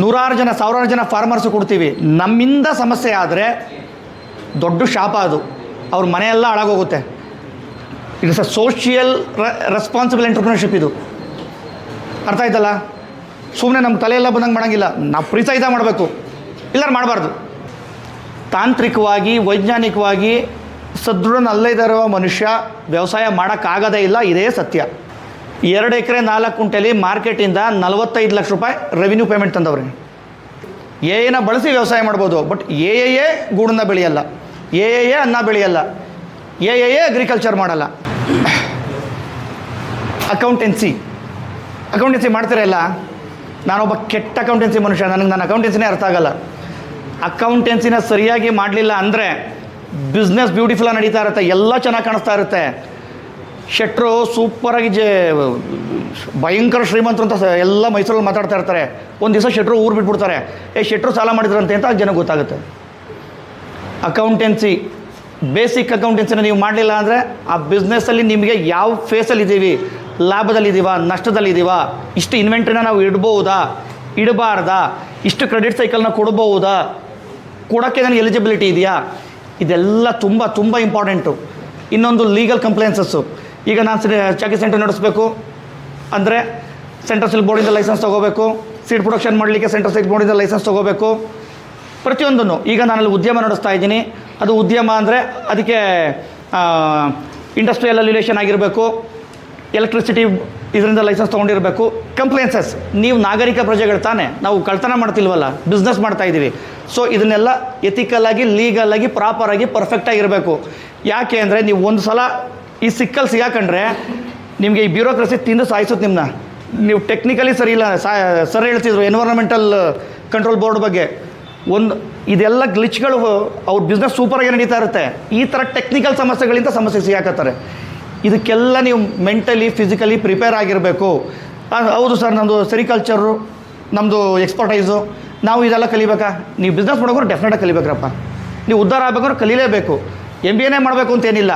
ನೂರಾರು ಜನ ಸಾವಿರಾರು ಜನ ಫಾರ್ಮರ್ಸು ಕೊಡ್ತೀವಿ. ನಮ್ಮಿಂದ ಸಮಸ್ಯೆ ಆದರೆ ದೊಡ್ಡ ಶಾಪ ಅದು, ಅವ್ರ ಮನೆಯೆಲ್ಲ ಹಾಳಾಗೋಗುತ್ತೆ. It is a social responsible entrepreneurship ಇದು. ಅರ್ಥ ಆಯ್ತಲ್ಲ? ಸುಮ್ಮನೆ ನಮ್ಮ ತಲೆಯೆಲ್ಲ ಬಂದಂಗೆ ಮಾಡೋಂಗಿಲ್ಲ. ನಾವು ಪ್ರೀಸಾಯಿತ ಮಾಡಬೇಕು, ಇಲ್ಲಾರು ಮಾಡಬಾರ್ದು. ತಾಂತ್ರಿಕವಾಗಿ ವೈಜ್ಞಾನಿಕವಾಗಿ ಸದೃಢನಲ್ಲೇ ಇರೋ ಮನುಷ್ಯ ವ್ಯವಸಾಯ ಮಾಡೋಕ್ಕಾಗೋದೇ ಇಲ್ಲ. ಇದೇ ಸತ್ಯ. 2 ಎಕರೆ 4 ಕುಂಟೆಲಿ ಮಾರ್ಕೆಟಿಂದ 45 ಲಕ್ಷ ರೂಪಾಯಿ ರೆವಿನ್ಯೂ ಪೇಮೆಂಟ್ ತಂದವ್ರೆ. ಏನ ಬಳಸಿ ವ್ಯವಸಾಯ ಮಾಡ್ಬೋದು, ಬಟ್ ಎ ಗೂಡನ್ನ ಬೆಳೆಯಲ್ಲ, ಎ ಅನ್ನ ಬೆಳೆಯಲ್ಲ, ಎ ಅಗ್ರಿಕಲ್ಚರ್ ಮಾಡಲ್ಲ. ಅಕೌಂಟೆನ್ಸಿ ಮಾಡ್ತಿರಲ್ಲ. ನಾನೊಬ್ಬ ಕೆಟ್ಟ ಅಕೌಂಟೆನ್ಸಿ ಮನುಷ್ಯ, ನನ್ನ ಅಕೌಂಟೆನ್ಸಿನೇ ಅರ್ಥ ಆಗಲ್ಲ. ಅಕೌಂಟೆನ್ಸಿನ ಸರಿಯಾಗಿ ಮಾಡಲಿಲ್ಲ ಅಂದರೆ ಬಿಸ್ನೆಸ್ ಬ್ಯೂಟಿಫುಲ್ಲಾಗಿ ನಡೀತಾ ಇರುತ್ತೆ, ಎಲ್ಲ ಚೆನ್ನಾಗಿ ಕಾಣಿಸ್ತಾ ಇರುತ್ತೆ. ಶೆಟ್ರು ಸೂಪರಾಗಿ ಭಯಂಕರ ಶ್ರೀಮಂತರು ಅಂತ ಎಲ್ಲ ಮೈಸೂರಲ್ಲಿ ಮಾತಾಡ್ತಾ ಇರ್ತಾರೆ. ಒಂದು ದಿವಸ ಶೆಟ್ರು ಊರು ಬಿಟ್ಬಿಡ್ತಾರೆ. ಶೆಟ್ರು ಸಾಲ ಮಾಡಿದ್ರಂತೆ ಅಂತ ಜನಕ್ಕೆ ಗೊತ್ತಾಗುತ್ತೆ. ಅಕೌಂಟೆನ್ಸಿ, ಬೇಸಿಕ್ ಅಕೌಂಟೆನ್ಸಿನ ನೀವು ಮಾಡಲಿಲ್ಲ ಅಂದರೆ ಆ ಬಿಸ್ನೆಸ್ಸಲ್ಲಿ ನಿಮಗೆ ಯಾವ ಫೇಸಲ್ಲಿದ್ದೀವಿ, ಲಾಭದಲ್ಲಿದ್ದೀವಾ, ನಷ್ಟದಲ್ಲಿದ್ದೀವಾ, ಇಷ್ಟು ಇನ್ವೆಂಟ್ರಿನ ನಾವು ಇಡ್ಬೋದಾ, ಇಡಬಾರ್ದಾ, ಇಷ್ಟು ಕ್ರೆಡಿಟ್ ಸೈಕಲ್ನ ಕೊಡ್ಬೋದಾ, ಕೊಡೋಕ್ಕೆ ನನಗೆ ಎಲಿಜಿಬಿಲಿಟಿ ಇದೆಯಾ, ಇದೆಲ್ಲ ತುಂಬ ತುಂಬ ಇಂಪಾರ್ಟೆಂಟು. ಇನ್ನೊಂದು ಲೀಗಲ್ ಕಂಪ್ಲೇನ್ಸಸ್ಸು. ಈಗ ನಾನು ಚಾಕಿ ಸೆಂಟರ್ ನಡೆಸಬೇಕು ಅಂದರೆ ಸೆಂಟ್ರಲ್ ಸಿಲ್ಕ್ ಬೋರ್ಡಿಂದ ಲೈಸೆನ್ಸ್ ತೊಗೋಬೇಕು, ಸೀಡ್ ಪ್ರೊಡಕ್ಷನ್ ಮಾಡಲಿಕ್ಕೆ ಸೆಂಟ್ರಲ್ ಸಿಲ್ಕ್ ಬೋರ್ಡಿಂದ ಲೈಸೆನ್ಸ್ ತೊಗೋಬೇಕು. ಪ್ರತಿಯೊಂದನ್ನು ಈಗ ನಾನಲ್ಲಿ ಉದ್ಯಮ ನಡೆಸ್ತಾ ಇದ್ದೀನಿ, ಅದು ಉದ್ಯಮ ಅಂದರೆ ಅದಕ್ಕೆ ಇಂಡಸ್ಟ್ರಿಯಲ್ ರಿಲೇಷನ್ ಆಗಿರಬೇಕು, ಎಲೆಕ್ಟ್ರಿಸಿಟಿ ಇದರಿಂದ ಲೈಸೆನ್ಸ್ ತೊಗೊಂಡಿರಬೇಕು. ಕಂಪ್ಲೇನ್ಸಸ್, ನೀವು ನಾಗರಿಕ ಪ್ರಜೆಗಳು ತಾನೇ, ನಾವು ಕಳ್ತನ ಮಾಡ್ತಿಲ್ವಲ್ಲ, ಬಿಸ್ನೆಸ್ ಮಾಡ್ತಾ ಇದ್ದೀವಿ. ಸೊ ಇದನ್ನೆಲ್ಲ ಎಥಿಕಲಾಗಿ, ಲೀಗಲಾಗಿ, ಪ್ರಾಪರಾಗಿ, ಪರ್ಫೆಕ್ಟಾಗಿರಬೇಕು. ಯಾಕೆ ಅಂದರೆ ನೀವು ಒಂದು ಸಲ ಈ ಸಿಕ್ಕಲ್ಲಿ ಸಿಗಾಕೊಂಡ್ರೆ ನಿಮಗೆ ಈ ಬ್ಯೂರೋಕ್ರಸಿ ತಿಂದು ಸಾಯಿಸುತ್ತೆ ನಿಮ್ಮನ್ನ. ನೀವು ಟೆಕ್ನಿಕಲಿ ಸರಿ ಇಲ್ಲ. ಸರ್ ಹೇಳ್ತಿದ್ರು ಎನ್ವೈರನ್ಮೆಂಟಲ್ ಕಂಟ್ರೋಲ್ ಬೋರ್ಡ್ ಬಗ್ಗೆ. ಇದೆಲ್ಲ ಗ್ಲಿಚ್ಗಳು, ಅವ್ರ ಬಿಸ್ನೆಸ್ ಸೂಪರಾಗಿ ನಡೀತಾ ಇರುತ್ತೆ. ಈ ಥರ ಟೆಕ್ನಿಕಲ್ ಸಮಸ್ಯೆಗಳಿಂದ ಸಮಸ್ಯೆ ಸಿಗಾಕತ್ತಾರೆ. ಇದಕ್ಕೆಲ್ಲ ನೀವು ಮೆಂಟಲಿ ಫಿಸಿಕಲಿ ಪ್ರಿಪೇರ್ ಆಗಿರಬೇಕು. ಹೌದು ಸರ್, ನಮ್ಮದು ಸೆರಿಕಲ್ಚರು ನಮ್ಮದು ಎಕ್ಸ್ಪರ್ಟೈಸು, ನಾವು ಇದೆಲ್ಲ ಕಲಿಬೇಕಾ? ನೀವು ಬಿಸ್ನೆಸ್ ಮಾಡೋರು ಡೆಫಿನೆಟಾಗಿ ಕಲಿಬೇಕ್ರಪ್ಪ. ನೀವು ಉದ್ಧಾರ ಆಗಬೇಕಾದ್ರೆ ಕಲೀಲೇಬೇಕು. MBA ಮಾಡಬೇಕು ಅಂತೇನಿಲ್ಲ.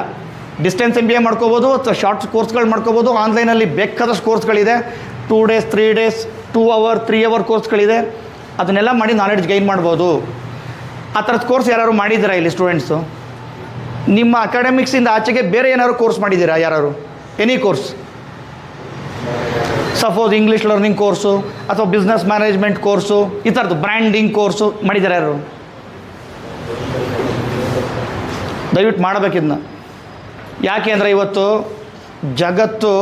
ಡಿಸ್ಟೆನ್ಸ್ MBA ಮಾಡ್ಕೋಬೋದು, ಶಾರ್ಟ್ ಕೋರ್ಸ್ಗಳು ಮಾಡ್ಕೋಬೋದು. ಆನ್ಲೈನಲ್ಲಿ ಬೇಕಾದಷ್ಟು ಕೋರ್ಸ್ಗಳಿದೆ. 2 days 3 days 2 hour 3 hour ಕೋರ್ಸ್ಗಳಿದೆ. ಅದನ್ನೆಲ್ಲ ಮಾಡಿ ನಾಲೆಡ್ಜ್ ಗೈನ್ ಮಾಡ್ಬೋದು. ಆ ಥರದ ಕೋರ್ಸ್ ಯಾರು ಮಾಡಿದ್ದೀರಾ ಇಲ್ಲಿ ಸ್ಟೂಡೆಂಟ್ಸು? ನಿಮ್ಮ ಅಕಾಡೆಮಿಕ್ಸಿಂದ ಆಚೆಗೆ ಬೇರೆ ಏನಾದ್ರು ಕೋರ್ಸ್ ಮಾಡಿದ್ದೀರಾ ಯಾರು? Any course, suppose English learning course ಅಥವಾ ಬಿಸ್ನೆಸ್ ಮ್ಯಾನೇಜ್ಮೆಂಟ್ ಕೋರ್ಸು, ಈ ಥರದ್ದು ಬ್ರ್ಯಾಂಡಿಂಗ್ ಕೋರ್ಸು ಮಾಡಿದ್ದೀರಾ ಯಾರು? ದಯವಿಟ್ಟು ಮಾಡಬೇಕಿದ್ನ. ಯಾಕೆ ಅಂದರೆ ಇವತ್ತು ಜಗತ್ತು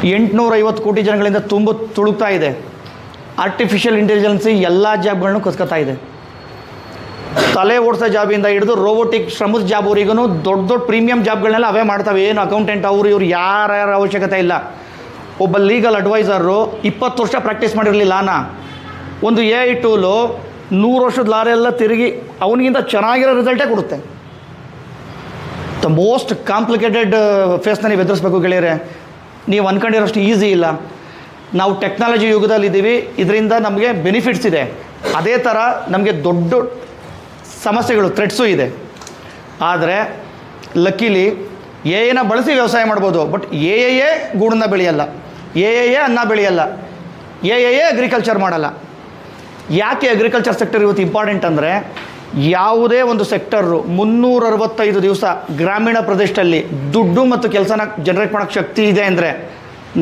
850 ಕೋಟಿ ಜನಗಳಿಂದ ತುಳುಕ್ತಾ ಇದೆ. ಆರ್ಟಿಫಿಷಿಯಲ್ ಇಂಟೆಲಿಜೆನ್ಸಿ ಎಲ್ಲ ಜಾಬ್ಗಳನ್ನೂ ಕಸ್ಕೊತಾ ಇದೆ. ತಲೆ ಓಡಿಸೋ ಜಾಬಿಂದ ಹಿಡಿದು ರೋಬೋಟಿಕ್ ಶ್ರಮದ ಜಾಬ್ವರೆಗೂ ದೊಡ್ಡ ಪ್ರೀಮಿಯಂ ಜಾಬ್ಗಳನ್ನೆಲ್ಲ ಅವೇ ಮಾಡ್ತವೆ. ಏನು ಅಕೌಂಟೆಂಟ್ ಅವರು ಇವರು ಯಾರ್ಯಾರ ಅವಶ್ಯಕತೆ ಇಲ್ಲ. ಒಬ್ಬ ಲೀಗಲ್ ಅಡ್ವೈಸರು 20 ವರ್ಷ ಪ್ರಾಕ್ಟೀಸ್ ಮಾಡಿರಲಿಲ್ಲ. ಒಂದು AI ಟೂಲು 100 ವರ್ಷದ ಲಾರೆಲ್ಲ ತಿರುಗಿ ಅವನಿಗಿಂತ ಚೆನ್ನಾಗಿರೋ ರಿಸಲ್ಟೇ ಕೊಡುತ್ತೆ. ದ ಮೋಸ್ಟ್ ಕಾಂಪ್ಲಿಕೇಟೆಡ್ ಫೇಸ್ನ ನೀವು ಎದುರಿಸ್ಬೇಕು ಗೆಳೆಯರೆ. ನೀವು ಅಂದ್ಕೊಂಡಿರೋಷ್ಟು ಈಸಿ ಇಲ್ಲ. ನಾವು ಟೆಕ್ನಾಲಜಿ ಯುಗದಲ್ಲಿದ್ದೀವಿ, ಇದರಿಂದ ನಮಗೆ ಬೆನಿಫಿಟ್ಸ್ ಇದೆ. ಅದೇ ಥರ ನಮಗೆ ದೊಡ್ಡ ಸಮಸ್ಯೆಗಳು, ಥ್ರೆಟ್ಸು ಇದೆ. ಆದರೆ ಲಕ್ಕಿಲಿ ಎನ ಬಳಸಿ ವ್ಯವಸಾಯ ಮಾಡ್ಬೋದು, ಬಟ್ ಎ ಗೂಡನ್ನ ಬೆಳೆಯಲ್ಲ, ಎ ಅನ್ನ ಬೆಳೆಯಲ್ಲ, ಎ ಅಗ್ರಿಕಲ್ಚರ್ ಮಾಡಲ್ಲ. ಯಾಕೆ ಅಗ್ರಿಕಲ್ಚರ್ ಸೆಕ್ಟರ್ ಇವತ್ತು ಇಂಪಾರ್ಟೆಂಟ್ ಅಂದರೆ, ಯಾವುದೇ ಒಂದು ಸೆಕ್ಟರು 365 ದಿವಸ ಗ್ರಾಮೀಣ ಪ್ರದೇಶದಲ್ಲಿ ದುಡ್ಡು ಮತ್ತು ಕೆಲಸನ ಜನರೇಟ್ ಮಾಡೋಕ್ಕೆ ಶಕ್ತಿ ಇದೆ ಅಂದರೆ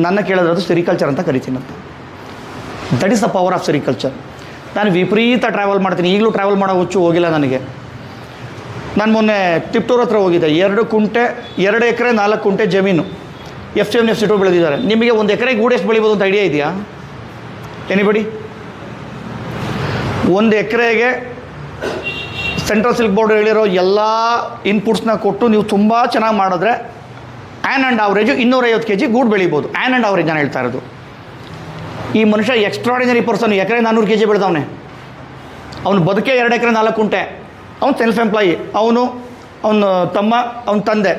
ನನ್ನ ಕೇಳಿದ್ರೆ ಅದು ಸೆರಿಕಲ್ಚರ್ ಅಂತ ಕರಿತೀನಂತ. That is the power of sericulture. ನಾನು ವಿಪರೀತ ಟ್ರಾವೆಲ್ ಮಾಡ್ತೀನಿ. ಈಗಲೂ ಟ್ರಾವೆಲ್ ಮಾಡೋ ಹುಚ್ಚು ಹೋಗಿಲ್ಲ ನನಗೆ. ನಾನು ಮೊನ್ನೆ ತಿಪ್ಟೂರ್ ಹತ್ರ ಹೋಗಿದ್ದೆ. 2 ಎಕರೆ 4 ಕುಂಟೆ ಜಮೀನು FC1 FC2 ಬೆಳೆದಿದ್ದಾರೆ. ನಿಮಗೆ 1 ಎಕರೆಗೆ ಗೂಡು ಎಷ್ಟು ಬೆಳಿಬೋದು ಅಂತ ಐಡಿಯಾ ಇದೆಯಾ? ಎನಿಬಡಿ? 1 ಎಕರೆಗೆ ಸೆಂಟ್ರಲ್ ಸಿಲ್ಕ್ ಬೋರ್ಡ್ ಹೇಳಿರೋ ಎಲ್ಲ ಇನ್ಪುಟ್ಸ್ನ ಕೊಟ್ಟು ನೀವು ತುಂಬ ಚೆನ್ನಾಗಿ ಮಾಡಿದ್ರೆ ಆ್ಯನ್ ಆವ್ರೇಜು 250 kg ಗೂಡು ಬೆಳಿಬೋದು. ಆ್ಯನ್ ಆವ್ರೇಜ್ ನಾನು ಹೇಳ್ತಾ ಇರೋದು. ಈ ಮನುಷ್ಯ ಎಕ್ಸ್ಟ್ರಾಡಿನರಿ ಪರ್ಸನ್. ಎಕರೆ 400 kg ಬೆಳೆದವನೆ. ಅವನು ಬದುಕೆ 2 ಎಕರೆ 4 ಕುಂಟೆ. ಅವನು ಸೆಲ್ಫ್ ಎಂಪ್ಲಾಯಿ. ಅವನು, ಅವನ ತಮ್ಮ, ಅವನ ತಂದೆ.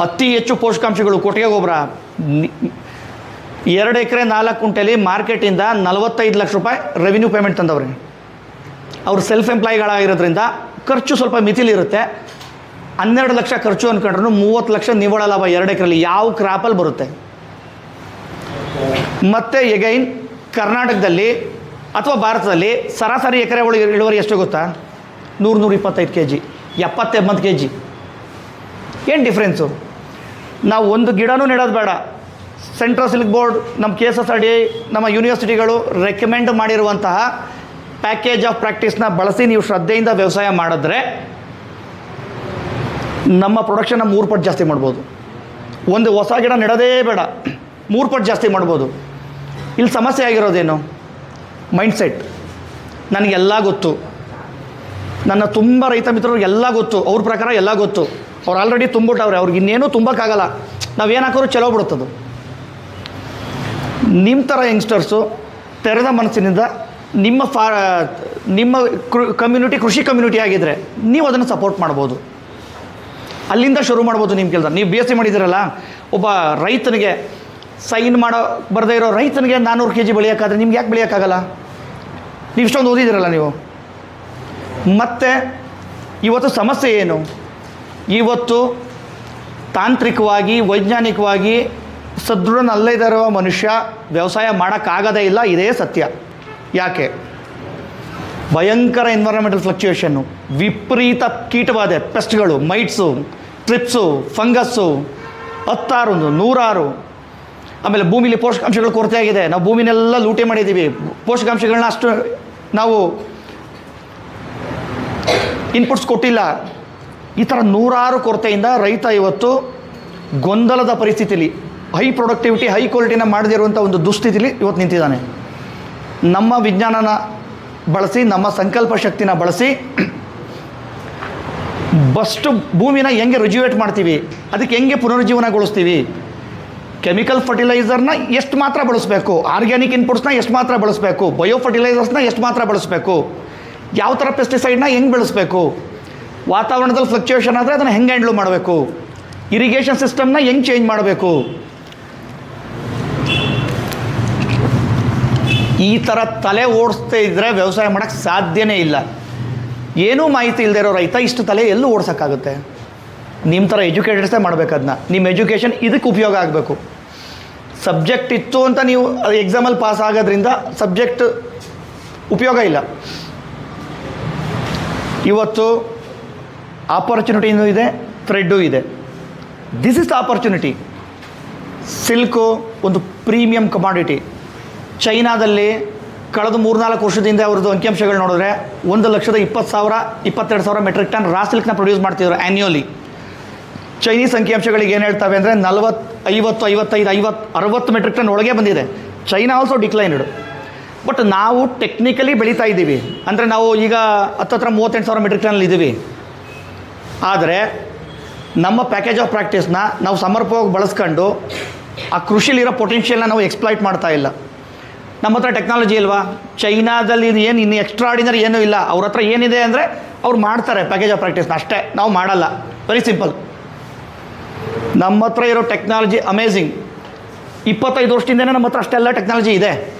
ಅತಿ ಹೆಚ್ಚು ಪೋಷಕಾಂಶಗಳು, ಕೊಟ್ಟಿಗೆ ಗೊಬ್ಬರ. 2 ಎಕರೆ 4 ಕುಂಟೆಲಿ ಮಾರ್ಕೆಟಿಂದ 45 ಲಕ್ಷ ರೂಪಾಯಿ ರೆವಿನ್ಯೂ ಪೇಮೆಂಟ್ ತಂದವ್ರೆ. ಅವರು ಸೆಲ್ಫ್ ಎಂಪ್ಲಾಯಿಗಳಾಗಿರೋದ್ರಿಂದ ಖರ್ಚು ಸ್ವಲ್ಪ ಮಿತಿಲಿರುತ್ತೆ. 12 ಲಕ್ಷ ಖರ್ಚು ಅಂದ್ಕೊಂಡ್ರು 30 ಲಕ್ಷ ನಿವ್ವಳ ಲಾಭ 2 ಎಕರೆಲಿ ಯಾವ ಕ್ರಾಪಲ್ಲಿ ಬರುತ್ತೆ? ಮತ್ತು ಎಗೈನ್ ಕರ್ನಾಟಕದಲ್ಲಿ ಅಥವಾ ಭಾರತದಲ್ಲಿ ಸರಾಸರಿ ಎಕರೆ ಇಳುವರಿ ಎಷ್ಟು ಗೊತ್ತಾ? 100-125 kg, 70-80 kg. ಏನು ಡಿಫ್ರೆನ್ಸು? ನಾವು ಒಂದು ಗಿಡನೂ ನೆಡೋದು ಬೇಡ. ಸೆಂಟ್ರಲ್ ಸಿಲ್ಕ್ ಬೋರ್ಡ್, ನಮ್ಮ KSSRDA, ನಮ್ಮ ಯೂನಿವರ್ಸಿಟಿಗಳು ರೆಕಮೆಂಡ್ ಮಾಡಿರುವಂತಹ ಪ್ಯಾಕೇಜ್ ಆಫ್ ಪ್ರಾಕ್ಟೀಸ್ನ ಬಳಸಿ ನೀವು ಶ್ರದ್ಧೆಯಿಂದ ವ್ಯವಸಾಯ ಮಾಡಿದ್ರೆ ನಮ್ಮ ಪ್ರೊಡಕ್ಷನ್ನ 3 ಪಟ್ಟು ಜಾಸ್ತಿ ಮಾಡ್ಬೋದು. ಒಂದು ಹೊಸ ಗಿಡ ನೆಡೋದೇ ಬೇಡ, 3 ಪಟ್ಟು ಜಾಸ್ತಿ ಮಾಡ್ಬೋದು. ಇಲ್ಲಿ ಸಮಸ್ಯೆ ಆಗಿರೋದೇನು? ಮೈಂಡ್ಸೆಟ್. ನನಗೆಲ್ಲ ಗೊತ್ತು, ನನ್ನ ತುಂಬ ರೈತ ಮಿತ್ರರಿಗೆ ಎಲ್ಲ ಗೊತ್ತು, ಅವ್ರ ಪ್ರಕಾರ ಎಲ್ಲ ಗೊತ್ತು, ಅವ್ರು ಆಲ್ರೆಡಿ ತುಂಬಿಟ್ಟವ್ರೆ, ಅವ್ರಿಗೆ ಇನ್ನೇನೂ ತುಂಬಕ್ಕಾಗಲ್ಲ, ನಾವೇನು ಹಾಕೋರು ಚಲೋ ಬಿಡುತ್ತದು. ನಿಮ್ಮ ಥರ ಯಂಗ್ಸ್ಟರ್ಸು ತೆರೆದ ಮನಸ್ಸಿನಿಂದ ನಿಮ್ಮ ಕಮ್ಯುನಿಟಿ ಕೃಷಿ ಕಮ್ಯುನಿಟಿ ಆಗಿದ್ದರೆ ನೀವು ಅದನ್ನು ಸಪೋರ್ಟ್ ಮಾಡ್ಬೋದು. ಅಲ್ಲಿಂದ ಶುರು ಮಾಡ್ಬೋದು ನಿಮ್ಮ ಕೆಲಸ. ನೀವು BSc ಮಾಡಿದ್ದೀರಲ್ಲ, ಒಬ್ಬ ರೈತನಿಗೆ ಸೈನ್ ಮಾಡೋ ಬರದೇ ಇರೋ ರೈತನಿಗೆ 400 kg ಬೆಳೆಯೋಕ್ಕಾದ್ರೆ ನಿಮ್ಗೆ ಯಾಕೆ ಬೆಳೆಯೋಕ್ಕಾಗಲ್ಲ? ನೀವು ಇಷ್ಟೊಂದು ಓದಿದ್ದೀರಲ್ಲ ನೀವು. ಮತ್ತು ಇವತ್ತು ಸಮಸ್ಯೆ ಏನು? ಇವತ್ತು ತಾಂತ್ರಿಕವಾಗಿ ವೈಜ್ಞಾನಿಕವಾಗಿ ಸದೃಢನಲ್ಲೇ ಇರುವ ಮನುಷ್ಯ ವ್ಯವಸಾಯ ಮಾಡೋಕ್ಕಾಗೋದೇ ಇಲ್ಲ. ಇದೇ ಸತ್ಯ. ಯಾಕೆ? ಭಯಂಕರ ಎನ್ವೈರನ್ಮೆಂಟಲ್ ಫ್ಲಕ್ಚುಯೇಷನ್ನು, ವಿಪರೀತ ಕೀಟಬಾಧೆ, ಪೆಸ್ಟ್ಗಳು, ಮೈಟ್ಸು, ಟ್ರಿಪ್ಸು, ಫಂಗಸ್ಸು, 10 100. ಆಮೇಲೆ ಭೂಮಿಲಿ ಪೋಷಕಾಂಶಗಳು ಕೊರತೆ ಆಗಿದೆ. ನಾವು ಭೂಮಿನೆಲ್ಲ ಲೂಟಿ ಮಾಡಿದ್ದೀವಿ, ಪೋಷಕಾಂಶಗಳನ್ನ ಅಷ್ಟು ನಾವು ಇನ್ಪುಟ್ಸ್ ಕೊಟ್ಟಿಲ್ಲ. ಈ ಥರ 100 ಕೊರತೆಯಿಂದ ರೈತ ಇವತ್ತು ಗೊಂದಲದ ಪರಿಸ್ಥಿತಿಲಿ, ಹೈ ಪ್ರೊಡಕ್ಟಿವಿಟಿ ಹೈ ಕ್ವಾಲಿಟಿನ ಮಾಡದಿರುವಂಥ ಒಂದು ದುಸ್ಥಿತಿಲಿ ಇವತ್ತು ನಿಂತಿದ್ದಾನೆ. ನಮ್ಮ ವಿಜ್ಞಾನನ ಬಳಸಿ, ನಮ್ಮ ಸಂಕಲ್ಪ ಶಕ್ತಿನ ಬಳಸಿ ಬಸ್ಟು ಭೂಮಿನ ಹೆಂಗೆ ರಿಜ್ಯುವೇಟ್ ಮಾಡ್ತೀವಿ, ಅದಕ್ಕೆ ಹೆಂಗೆ ಪುನರುಜ್ಜೀವನಗೊಳಿಸ್ತೀವಿ, ಕೆಮಿಕಲ್ ಫರ್ಟಿಲೈಸರ್ನ ಎಷ್ಟು ಮಾತ್ರ ಬಳಸಬೇಕು, ಆರ್ಗ್ಯಾನಿಕ್ ಇನ್ಪುಟ್ಸ್ನ ಎಷ್ಟು ಮಾತ್ರ ಬಳಸಬೇಕು, ಬಯೋ ಫರ್ಟಿಲೈಸರ್ಸ್ನ ಎಷ್ಟು ಮಾತ್ರ ಬಳಸಬೇಕು, ಯಾವ ಥರ ಪೆಸ್ಟಿಸೈಡ್ನ ಹೆಂಗೆ ಬೆಳೆಸಬೇಕು, ವಾತಾವರಣದಲ್ಲಿ ಫ್ಲಕ್ಚುಯೇಷನ್ ಆದರೆ ಅದನ್ನು ಹೆಂಗೆ ಹ್ಯಾಂಡ್ಲ್ ಮಾಡಬೇಕು, ಇರಿಗೇಷನ್ ಸಿಸ್ಟಮ್ನ ಹೆಂಗೆ ಚೇಂಜ್ ಮಾಡಬೇಕು. ಈ ಥರ ತಲೆ ಓಡಿಸ್ತಾ ಇದ್ದರೆ ವ್ಯವಸಾಯ ಮಾಡೋಕ್ಕೆ ಸಾಧ್ಯನೇ ಇಲ್ಲ. ಏನೂ ಮಾಹಿತಿ ಇಲ್ಲದೆ ಇರೋ ರೈತ ಇಷ್ಟು ತಲೆ ಎಲ್ಲೂ ಓಡಿಸೋಕ್ಕಾಗುತ್ತೆ? ನಿಮ್ಮ ಥರ ಎಜುಕೇಟೆಡ್ಸೇ ಮಾಡಬೇಕು ಅದನ್ನ. ನಿಮ್ಮ ಎಜುಕೇಷನ್ ಇದಕ್ಕೆ ಉಪಯೋಗ ಆಗಬೇಕು. ಸಬ್ಜೆಕ್ಟ್ ಇತ್ತು ಅಂತ ನೀವು ಎಕ್ಸಾಮಲ್ಲಿ ಪಾಸ್ ಆಗೋದ್ರಿಂದ ಸಬ್ಜೆಕ್ಟ್ ಉಪಯೋಗ ಇಲ್ಲ. ಇವತ್ತು ಆಪರ್ಚುನಿಟಿನೂ ಇದೆ, ಥ್ರೆಡ್ಡೂ ಇದೆ. This is the opportunity. Silk ಒಂದು ಪ್ರೀಮಿಯಂ ಕಮಾಡಿಟಿ. ಚೈನಾದಲ್ಲಿ ಕಳೆದ 3-4 ವರ್ಷದಿಂದ ಅವ್ರದ್ದು ಅಂಕಿಅಂಶಗಳು ನೋಡಿದ್ರೆ 1,20,000 22,000 ಮೆಟ್ರಿಕ್ ಟನ್ ರಾ ಸಿಲ್ಕ್ನ ಪ್ರೊಡ್ಯೂಸ್ ಮಾಡ್ತಿದ್ರು ಆ್ಯನ್ಯುವಲಿ. ಚೈನೀಸ್ ಅಂಕಿಅಂಶಗಳಿಗೆ ಏನು ಹೇಳ್ತವೆ ಅಂದರೆ 40, 50, 55, 50, 60 ಮೆಟ್ರಿಕ್ ಟನ್ ಒಳಗೆ ಬಂದಿದೆ. China also declined. ಬಟ್ ನಾವು ಟೆಕ್ನಿಕಲಿ ಬೆಳೀತಾ ಇದ್ದೀವಿ. ಅಂದರೆ ನಾವು ಈಗ 38,000 ಮೆಟ್ರಿಕ್ ಟನ್ನಲ್ಲಿ ಇದ್ದೀವಿ. ಆದರೆ ನಮ್ಮ ಪ್ಯಾಕೇಜ್ ಆಫ್ ಪ್ರಾಕ್ಟೀಸ್ನ ನಾವು ಸಮರ್ಪಕವಾಗಿ ಬಳಸ್ಕೊಂಡು ಆ ಕೃಷಿಲಿರೋ ಪೊಟೆನ್ಷಿಯಲ್ನ ನಾವು ಎಕ್ಸ್ಪ್ಲಾಯ್ಟ್ ಮಾಡ್ತಾ ಇಲ್ಲ. ನಮ್ಮ ಹತ್ರ ಟೆಕ್ನಾಲಜಿ ಇಲ್ವಾ? ಚೈನಾದಲ್ಲಿ ಏನು ಇನ್ನು ಎಕ್ಸ್ಟ್ರಾಡಿನರಿ ಏನೂ ಇಲ್ಲ. ಅವ್ರ ಹತ್ರ ಏನಿದೆ ಅಂದರೆ ಅವ್ರು ಮಾಡ್ತಾರೆ ಪ್ಯಾಕೇಜ್ ಆಫ್ ಪ್ರಾಕ್ಟೀಸ್ನ, ಅಷ್ಟೇ. ನಾವು ಮಾಡಲ್ಲ. Very simple. ನಮ್ಮ ಹತ್ರ ಇರೋ ಟೆಕ್ನಾಲಜಿ ಅಮೇಝಿಂಗ್. 25 ವರ್ಷದಿಂದನೇ ನಮ್ಮ ಹತ್ರ ಅಷ್ಟೆಲ್ಲ ಟೆಕ್ನಾಲಜಿ ಇದೆ.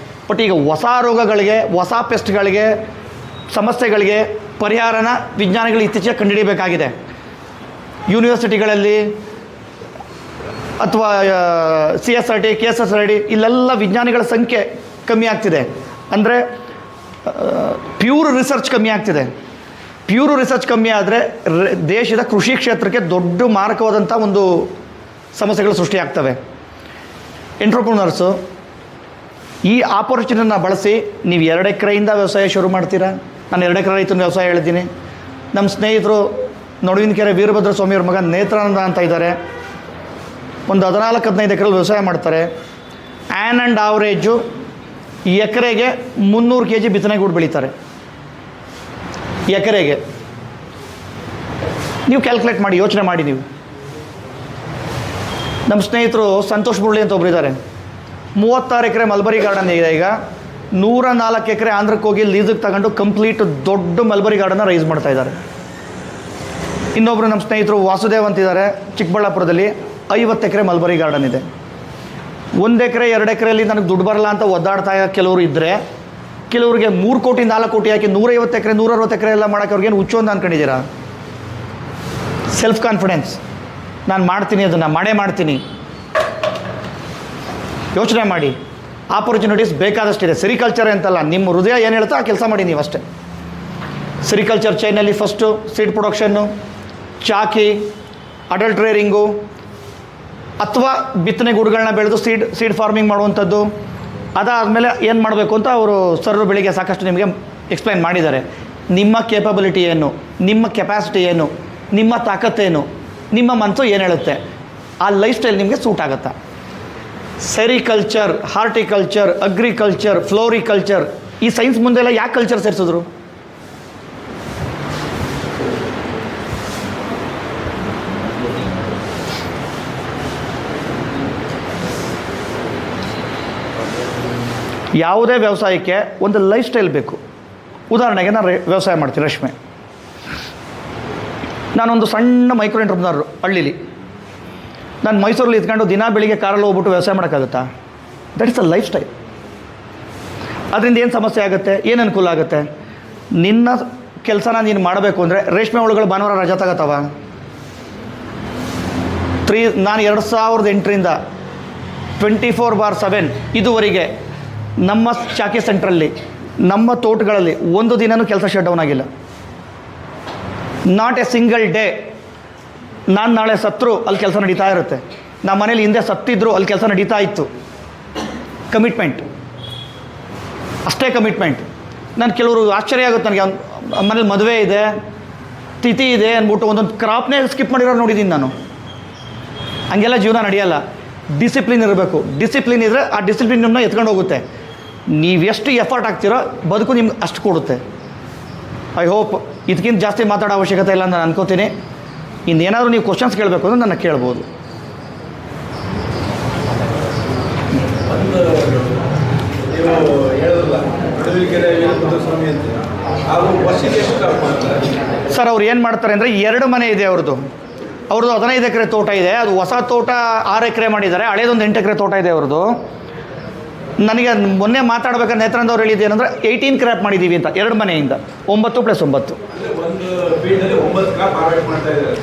ಬಟ್ ಈಗ ಹೊಸ ರೋಗಗಳಿಗೆ, ಹೊಸ ಪೆಸ್ಟ್ಗಳಿಗೆ, ಸಮಸ್ಯೆಗಳಿಗೆ ಪರಿಹಾರನ ವಿಜ್ಞಾನಿಗಳು ಇತ್ತೀಚೆಗೆ ಕಂಡುಹಿಡಿಯಬೇಕಾಗಿದೆ. ಯೂನಿವರ್ಸಿಟಿಗಳಲ್ಲಿ ಅಥವಾ CSRT, KSSRD ಇಲ್ಲೆಲ್ಲ ವಿಜ್ಞಾನಿಗಳ ಸಂಖ್ಯೆ ಕಮ್ಮಿ ಆಗ್ತಿದೆ. ಅಂದರೆ ಪ್ಯೂರ್ ರಿಸರ್ಚ್ ಕಮ್ಮಿ ಆಗ್ತಿದೆ. ಪ್ಯೂರ್ ರಿಸರ್ಚ್ ಕಮ್ಮಿ ಆದರೆ ದೇಶದ ಕೃಷಿ ಕ್ಷೇತ್ರಕ್ಕೆ ದೊಡ್ಡ ಮಾರಕವಾದಂಥ ಒಂದು ಸಮಸ್ಯೆಗಳು ಸೃಷ್ಟಿಯಾಗ್ತವೆ. ಎಂಟ್ರಪ್ರನರ್ಸು ಈ ಆಪರ್ಚುನಿಟಿನ ಬಳಸಿ ನೀವು 2 ಎಕರೆಯಿಂದ ವ್ಯವಸಾಯ ಶುರು ಮಾಡ್ತೀರಾ. ನಾನು 2 ಎಕರೆ ರೈತನ ವ್ಯವಸಾಯ ಹೇಳಿದ್ದೀನಿ. ನಮ್ಮ ಸ್ನೇಹಿತರು ನಡುವಿನಕೆರೆ ವೀರಭದ್ರ ಸ್ವಾಮಿಯವ್ರ ಮಗ ನೇತ್ರಾನಂದ ಅಂತ ಇದ್ದಾರೆ. ಒಂದು 14-15 ಎಕರೆಯಲ್ಲಿ ವ್ಯವಸಾಯ ಮಾಡ್ತಾರೆ. ಆ್ಯಂಡ್ ಆವ್ರೇಜು ಎಕರೆಗೆ 300 kg ಬಿತ್ತನೆಗೂಡು ಬೆಳೀತಾರೆ. ಎಕರೆಗೆ ನೀವು ಕ್ಯಾಲ್ಕುಲೇಟ್ ಮಾಡಿ, ಯೋಚನೆ ಮಾಡಿ ನೀವು. ನಮ್ಮ ಸ್ನೇಹಿತರು ಸಂತೋಷ್ ಮುರಳಿ ಅಂತ ಒಬ್ಬರು ಇದ್ದಾರೆ. 36 ಎಕರೆ ಮಲ್ಬರಿ ಗಾರ್ಡನ್ ಇದೆ. ಈಗ 104 ಎಕರೆ ಆಂಧ್ರಕ್ಕೆ ಹೋಗಿ ಲೀಸಿಗೆ ತಗೊಂಡು ಕಂಪ್ಲೀಟ್ ದೊಡ್ಡ ಮಲ್ಬರಿ ಗಾರ್ಡನ್ನ ರೈಸ್ ಮಾಡ್ತಾ ಇದ್ದಾರೆ. ಇನ್ನೊಬ್ಬರು ನಮ್ಮ ಸ್ನೇಹಿತರು ವಾಸುದೇವ್ ಅಂತಿದ್ದಾರೆ, ಚಿಕ್ಕಬಳ್ಳಾಪುರದಲ್ಲಿ 50 ಎಕರೆ ಮಲ್ಬರಿ ಗಾರ್ಡನ್ ಇದೆ. 1 ಎಕರೆ 2 ಎಕರೆಯಲ್ಲಿ ನನಗೆ ದುಡ್ಡು ಬರಲ್ಲ ಅಂತ ಒದ್ದಾಡ್ತಾ ಕೆಲವರು ಇದ್ದರೆ, ಕೆಲವರಿಗೆ 3 ಕೋಟಿ 4 ಕೋಟಿ ಹಾಕಿ 150 ಎಕರೆ 160 ಎಕರೆ ಎಲ್ಲ ಮಾಡೋಕ್ಕೆ ಅವ್ರಿಗೇನು ಹುಚ್ಚು ಅಂತ ಅಂದ್ಕೊಂಡಿದ್ದೀರಾ? ಸೆಲ್ಫ್ ಕಾನ್ಫಿಡೆನ್ಸ್, ನಾನು ಮಾಡ್ತೀನಿ, ಅದನ್ನು ಮಾಡೇ ಮಾಡ್ತೀನಿ. ಯೋಚನೆ ಮಾಡಿ. ಆಪರ್ಚುನಿಟೀಸ್ ಬೇಕಾದಷ್ಟಿದೆ. ಸೆರಿಕಲ್ಚರ್ ಅಂತಲ್ಲ, ನಿಮ್ಮ ಹೃದಯ ಏನು ಹೇಳ್ತಾ ಆ ಕೆಲಸ ಮಾಡಿ ನೀವು ಅಷ್ಟೇ. ಸೆರಿಕಲ್ಚರ್ ಚೈನಲ್ಲಿ ಫಸ್ಟು ಸೀಡ್ ಪ್ರೊಡಕ್ಷನ್ನು, ಚಾಕಿ, ಅಡಲ್ಟ್ ರೇರಿಂಗು, ಅಥವಾ ಬಿತ್ತನೆ ಗುಡ್ಗಳನ್ನ ಬೆಳೆದು ಸೀಡ್ ಫಾರ್ಮಿಂಗ್ ಮಾಡುವಂಥದ್ದು. ಅದಾದಮೇಲೆ ಏನು ಮಾಡಬೇಕು ಅಂತ ಅವರು ಸರ್ ಬೆಳಿಗ್ಗೆ ಸಾಕಷ್ಟು ನಿಮಗೆ ಎಕ್ಸ್ಪ್ಲೈನ್ ಮಾಡಿದ್ದಾರೆ. ನಿಮ್ಮ ಕೇಪಬಿಲಿಟಿ ಏನು, ನಿಮ್ಮ ಕೆಪಾಸಿಟಿ ಏನು, ನಿಮ್ಮ ತಾಕತ್ತೇನು, ನಿಮ್ಮ ಮನಸ್ಸು ಏನು ಹೇಳುತ್ತೆ, ಆ ಲೈಫ್ ಸ್ಟೈಲ್ ನಿಮಗೆ ಸೂಟ್ ಆಗುತ್ತಾ. ಸೆರಿಕಲ್ಚರ್, ಹಾರ್ಟಿಕಲ್ಚರ್, ಅಗ್ರಿಕಲ್ಚರ್, ಫ್ಲೋರಿಕಲ್ಚರ್, ಈ ಸೈನ್ಸ್ ಮುಂದೆಲ್ಲ ಯಾಕೆ ಕಲ್ಚರ್ ಸೇರಿಸಿದ್ರು? ಯಾವುದೇ ವ್ಯವಸಾಯಕ್ಕೆ ಒಂದು ಲೈಫ್ ಸ್ಟೈಲ್ ಬೇಕು. ಉದಾಹರಣೆಗೆ ನಾನು ವ್ಯವಸಾಯ ಮಾಡ್ತೀನಿ, ರೇಷ್ಮೆ. ನಾನೊಂದು ಸಣ್ಣ ಮೈಕ್ರೋ ಎಂಟರ್ಪ್ರನರ್ ಹಳ್ಳೀಲಿ, ನಾನು ಮೈಸೂರಲ್ಲಿ ಇದ್ಕೊಂಡು ದಿನ ಬೆಳಿಗ್ಗೆ ಕಾರಲ್ಲಿ ಹೋಗ್ಬಿಟ್ಟು ವ್ಯವಸಾಯ ಮಾಡೋಕ್ಕಾಗುತ್ತಾ? That is a life style. ಅದರಿಂದ ಏನು ಸಮಸ್ಯೆ ಆಗುತ್ತೆ, ಏನು ಅನುಕೂಲ ಆಗುತ್ತೆ? ನಿನ್ನ ಕೆಲಸನ ನೀನು ಮಾಡಬೇಕು ಅಂದರೆ, ರೇಷ್ಮೆ ಹುಳುಗಳು ಭಾನುವಾರ ರಜಾ ತಗೋತಾವ? ನಾನು 2008ರಿಂದ 24/7 ಇದುವರೆಗೆ ನಮ್ಮ ಚಾಕಿ ಸೆಂಟ್ರಲ್ಲಿ, ನಮ್ಮ ತೋಟಗಳಲ್ಲಿ ಒಂದು ದಿನವೂ ಕೆಲಸ ಶಟ್ ಡೌನ್ ಆಗಿಲ್ಲ. Not A single day. ನಾನು ನಾಳೆ ಸತ್ರು ಅಲ್ಲಿ ಕೆಲಸ ನಡೀತಾ ಇರುತ್ತೆ, ನಮ್ಮ ಮನೇಲಿ ಹಿಂದೆ ಸತ್ತಿದ್ರು ಅಲ್ಲಿ ಕೆಲಸ ನಡೀತಾ ಇತ್ತು. ಕಮಿಟ್ಮೆಂಟ್, ಅಷ್ಟೇ ಕಮಿಟ್ಮೆಂಟ್. ನಾನು ಕೆಲವರು ಆಶ್ಚರ್ಯ ಆಗುತ್ತೆ ನನಗೆ, ಮನೇಲಿ ಮದುವೆ ಇದೆ, ತಿಥಿ ಇದೆ ಅಂದ್ಬಿಟ್ಟು ಒಂದೊಂದು ಕ್ರಾಪ್ನೇ ಸ್ಕಿಪ್ ಮಾಡಿರೋರು ನೋಡಿದ್ದೀನಿ ನಾನು. ಹಂಗೆಲ್ಲ ಜೀವನ ನಡೆಯಲ್ಲ. ಡಿಸಿಪ್ಲಿನ್ ಇರಬೇಕು. ಡಿಸಿಪ್ಲಿನ್ ಇದ್ದರೆ ಆ ಡಿಸಿಪ್ಲಿನ್ ನಿಮ್ಮನ್ನ ಎತ್ಕೊಂಡು ಹೋಗುತ್ತೆ. ನೀವೆಷ್ಟು ಎಫರ್ಟ್ ಹಾಕ್ತಿರೋ ಬದುಕು ನಿಮ್ಗೆ ಅಷ್ಟು ಕೊಡುತ್ತೆ. ಐ ಹೋಪ್ ಇದಕ್ಕಿಂತ ಜಾಸ್ತಿ ಮಾತಾಡೋ ಅವಶ್ಯಕತೆ ಇಲ್ಲ ಅಂತ ನಾನು ಅನ್ಕೋತೀನಿ. ಇನ್ನೇನಾದರೂ ನೀವು ಕ್ವಶನ್ಸ್ ಕೇಳಬೇಕು ಅಂದರೆ ನನ್ನ ಕೇಳ್ಬೋದು. ಸರ್ ಅವ್ರು ಏನು ಮಾಡ್ತಾರೆ ಅಂದರೆ, 2 ಮನೆ ಇದೆ ಅವ್ರದ್ದು 15 ಎಕರೆ ತೋಟ ಇದೆ. ಅದು ಹೊಸ ತೋಟ 6 ಎಕರೆ ಮಾಡಿದ್ದಾರೆ, ಹಳೇದೊಂದು 8 ಎಕರೆ ತೋಟ ಇದೆ ಅವ್ರದ್ದು. ನನಗೆ ಮೊನ್ನೆ ಮಾತಾಡ್ಬೇಕಾದ್ರೆ ನೇತ್ರಾನಂದವ್ರು ಹೇಳಿದ್ದೇನೆಂದರೆ 18 ಕ್ರಾಪ್ ಮಾಡಿದ್ದೀವಿ ಅಂತ, 2 ಮನೆಯಿಂದ 9+9.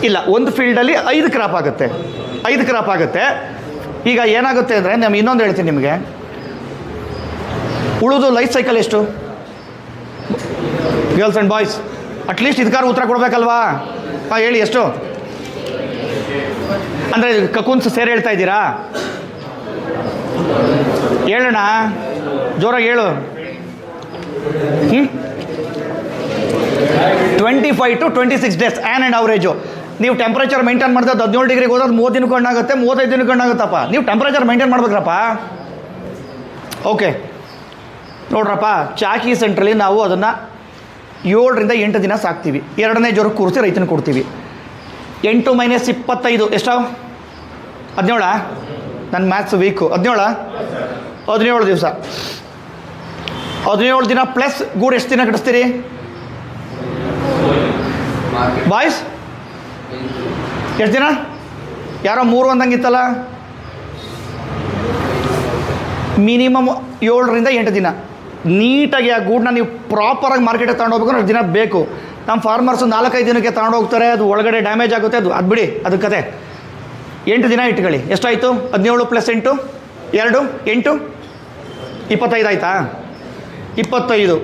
ಇಲ್ಲ, ಒಂದು ಫೀಲ್ಡಲ್ಲಿ 5 ಕ್ರಾಪ್ ಆಗುತ್ತೆ, 5 ಕ್ರಾಪ್ ಆಗುತ್ತೆ. ಈಗ ಏನಾಗುತ್ತೆ ಅಂದರೆ, ನಾನು ಇನ್ನೊಂದು ಹೇಳ್ತೀನಿ ನಿಮಗೆ, ಉಳಿದು ಲೈಫ್ ಸೈಕಲ್ ಎಷ್ಟು? ಗರ್ಲ್ಸ್ ಆ್ಯಂಡ್ ಬಾಯ್ಸ್ ಅಟ್ಲೀಸ್ಟ್ ಇದಕ್ಕಾರು ಉತ್ತರ ಕೊಡಬೇಕಲ್ವಾ? ಹೇಳಿ ಎಷ್ಟು ಅಂದರೆ ಕಕುನ್ಸ್ ಸೇರಿ ಹೇಳ್ತಾ ಇದ್ದೀರಾ? ಹೇಳೋಣ, ಜೋರಾಗಿ ಹೇಳು. 25 to 26 days an and average. ನೀವು ಟೆಂಪ್ರೇಚರ್ ಮೇಂಟೈನ್ ಮಾಡಿದ್ರೆ 17 ಡಿಗ್ರಿಗೆ ಹೋದ್ರೆ 30 ದಿನಕ್ಕೆ ಹಣ್ಣಾಗುತ್ತೆ, 35 ದಿನಕ್ಕೆ ಹಣ್ಣಾಗುತ್ತಪ್ಪ. ನೀವು ಟೆಂಪ್ರೇಚರ್ ಮೇಂಟೈನ್ ಮಾಡ್ಬೇಕ್ರಪ್ಪ. ಓಕೆ ನೋಡ್ರಪ್ಪ, ಚಾಕಿ ಸೆಂಟ್ರಲ್ಲಿ ನಾವು ಅದನ್ನು 7 ರಿಂದ 8 ದಿನ ಸಾಕ್ತೀವಿ. 2ನೇ ಜ್ವರಕ್ಕೆ ಕೂರಿಸಿ ರೈತನ ಕೊಡ್ತೀವಿ. 8 - 25 ಎಷ್ಟು? 17. ನನ್ನ ಮ್ಯಾಥ್ಸ್ ವೀಕು. 17 ದಿವಸ. 17 ದಿನ ಪ್ಲಸ್ ಗೂಡು ಎಷ್ಟು ದಿನ ಕಟ್ಟಿಸ್ತೀರಿ ಬಾಯ್ಸ್? ಎಷ್ಟು ದಿನ? ಯಾರೋ 3 ಅಂದಂಗಿತ್ತಲ್ಲ. ಮಿನಿಮಮ್ 7 ರಿಂದ 8 ದಿನ ನೀಟಾಗಿ ಆ ಗೂಡನ್ನ ನೀವು ಪ್ರಾಪರಾಗಿ ಮಾರ್ಕೆಟಿಗೆ ತಗೊಂಡು ಹೋಗ್ಬೇಕಂದ್ರೆ ದಿನ ಬೇಕು. ನಮ್ಮ ಫಾರ್ಮರ್ಸು 4-5 ದಿನಕ್ಕೆ ತಗೊಂಡು ಹೋಗ್ತಾರೆ, ಅದು ಒಳಗಡೆ ಡ್ಯಾಮೇಜ್ ಆಗುತ್ತೆ, ಅದು ಬಿಡಿ, ಅದು ಕತೆ. 8 ದಿನ ಇಟ್ಕೊಳ್ಳಿ. ಎಷ್ಟಾಯಿತು? 17 + 8 2 8 25 ಆಯಿತಾ? 25.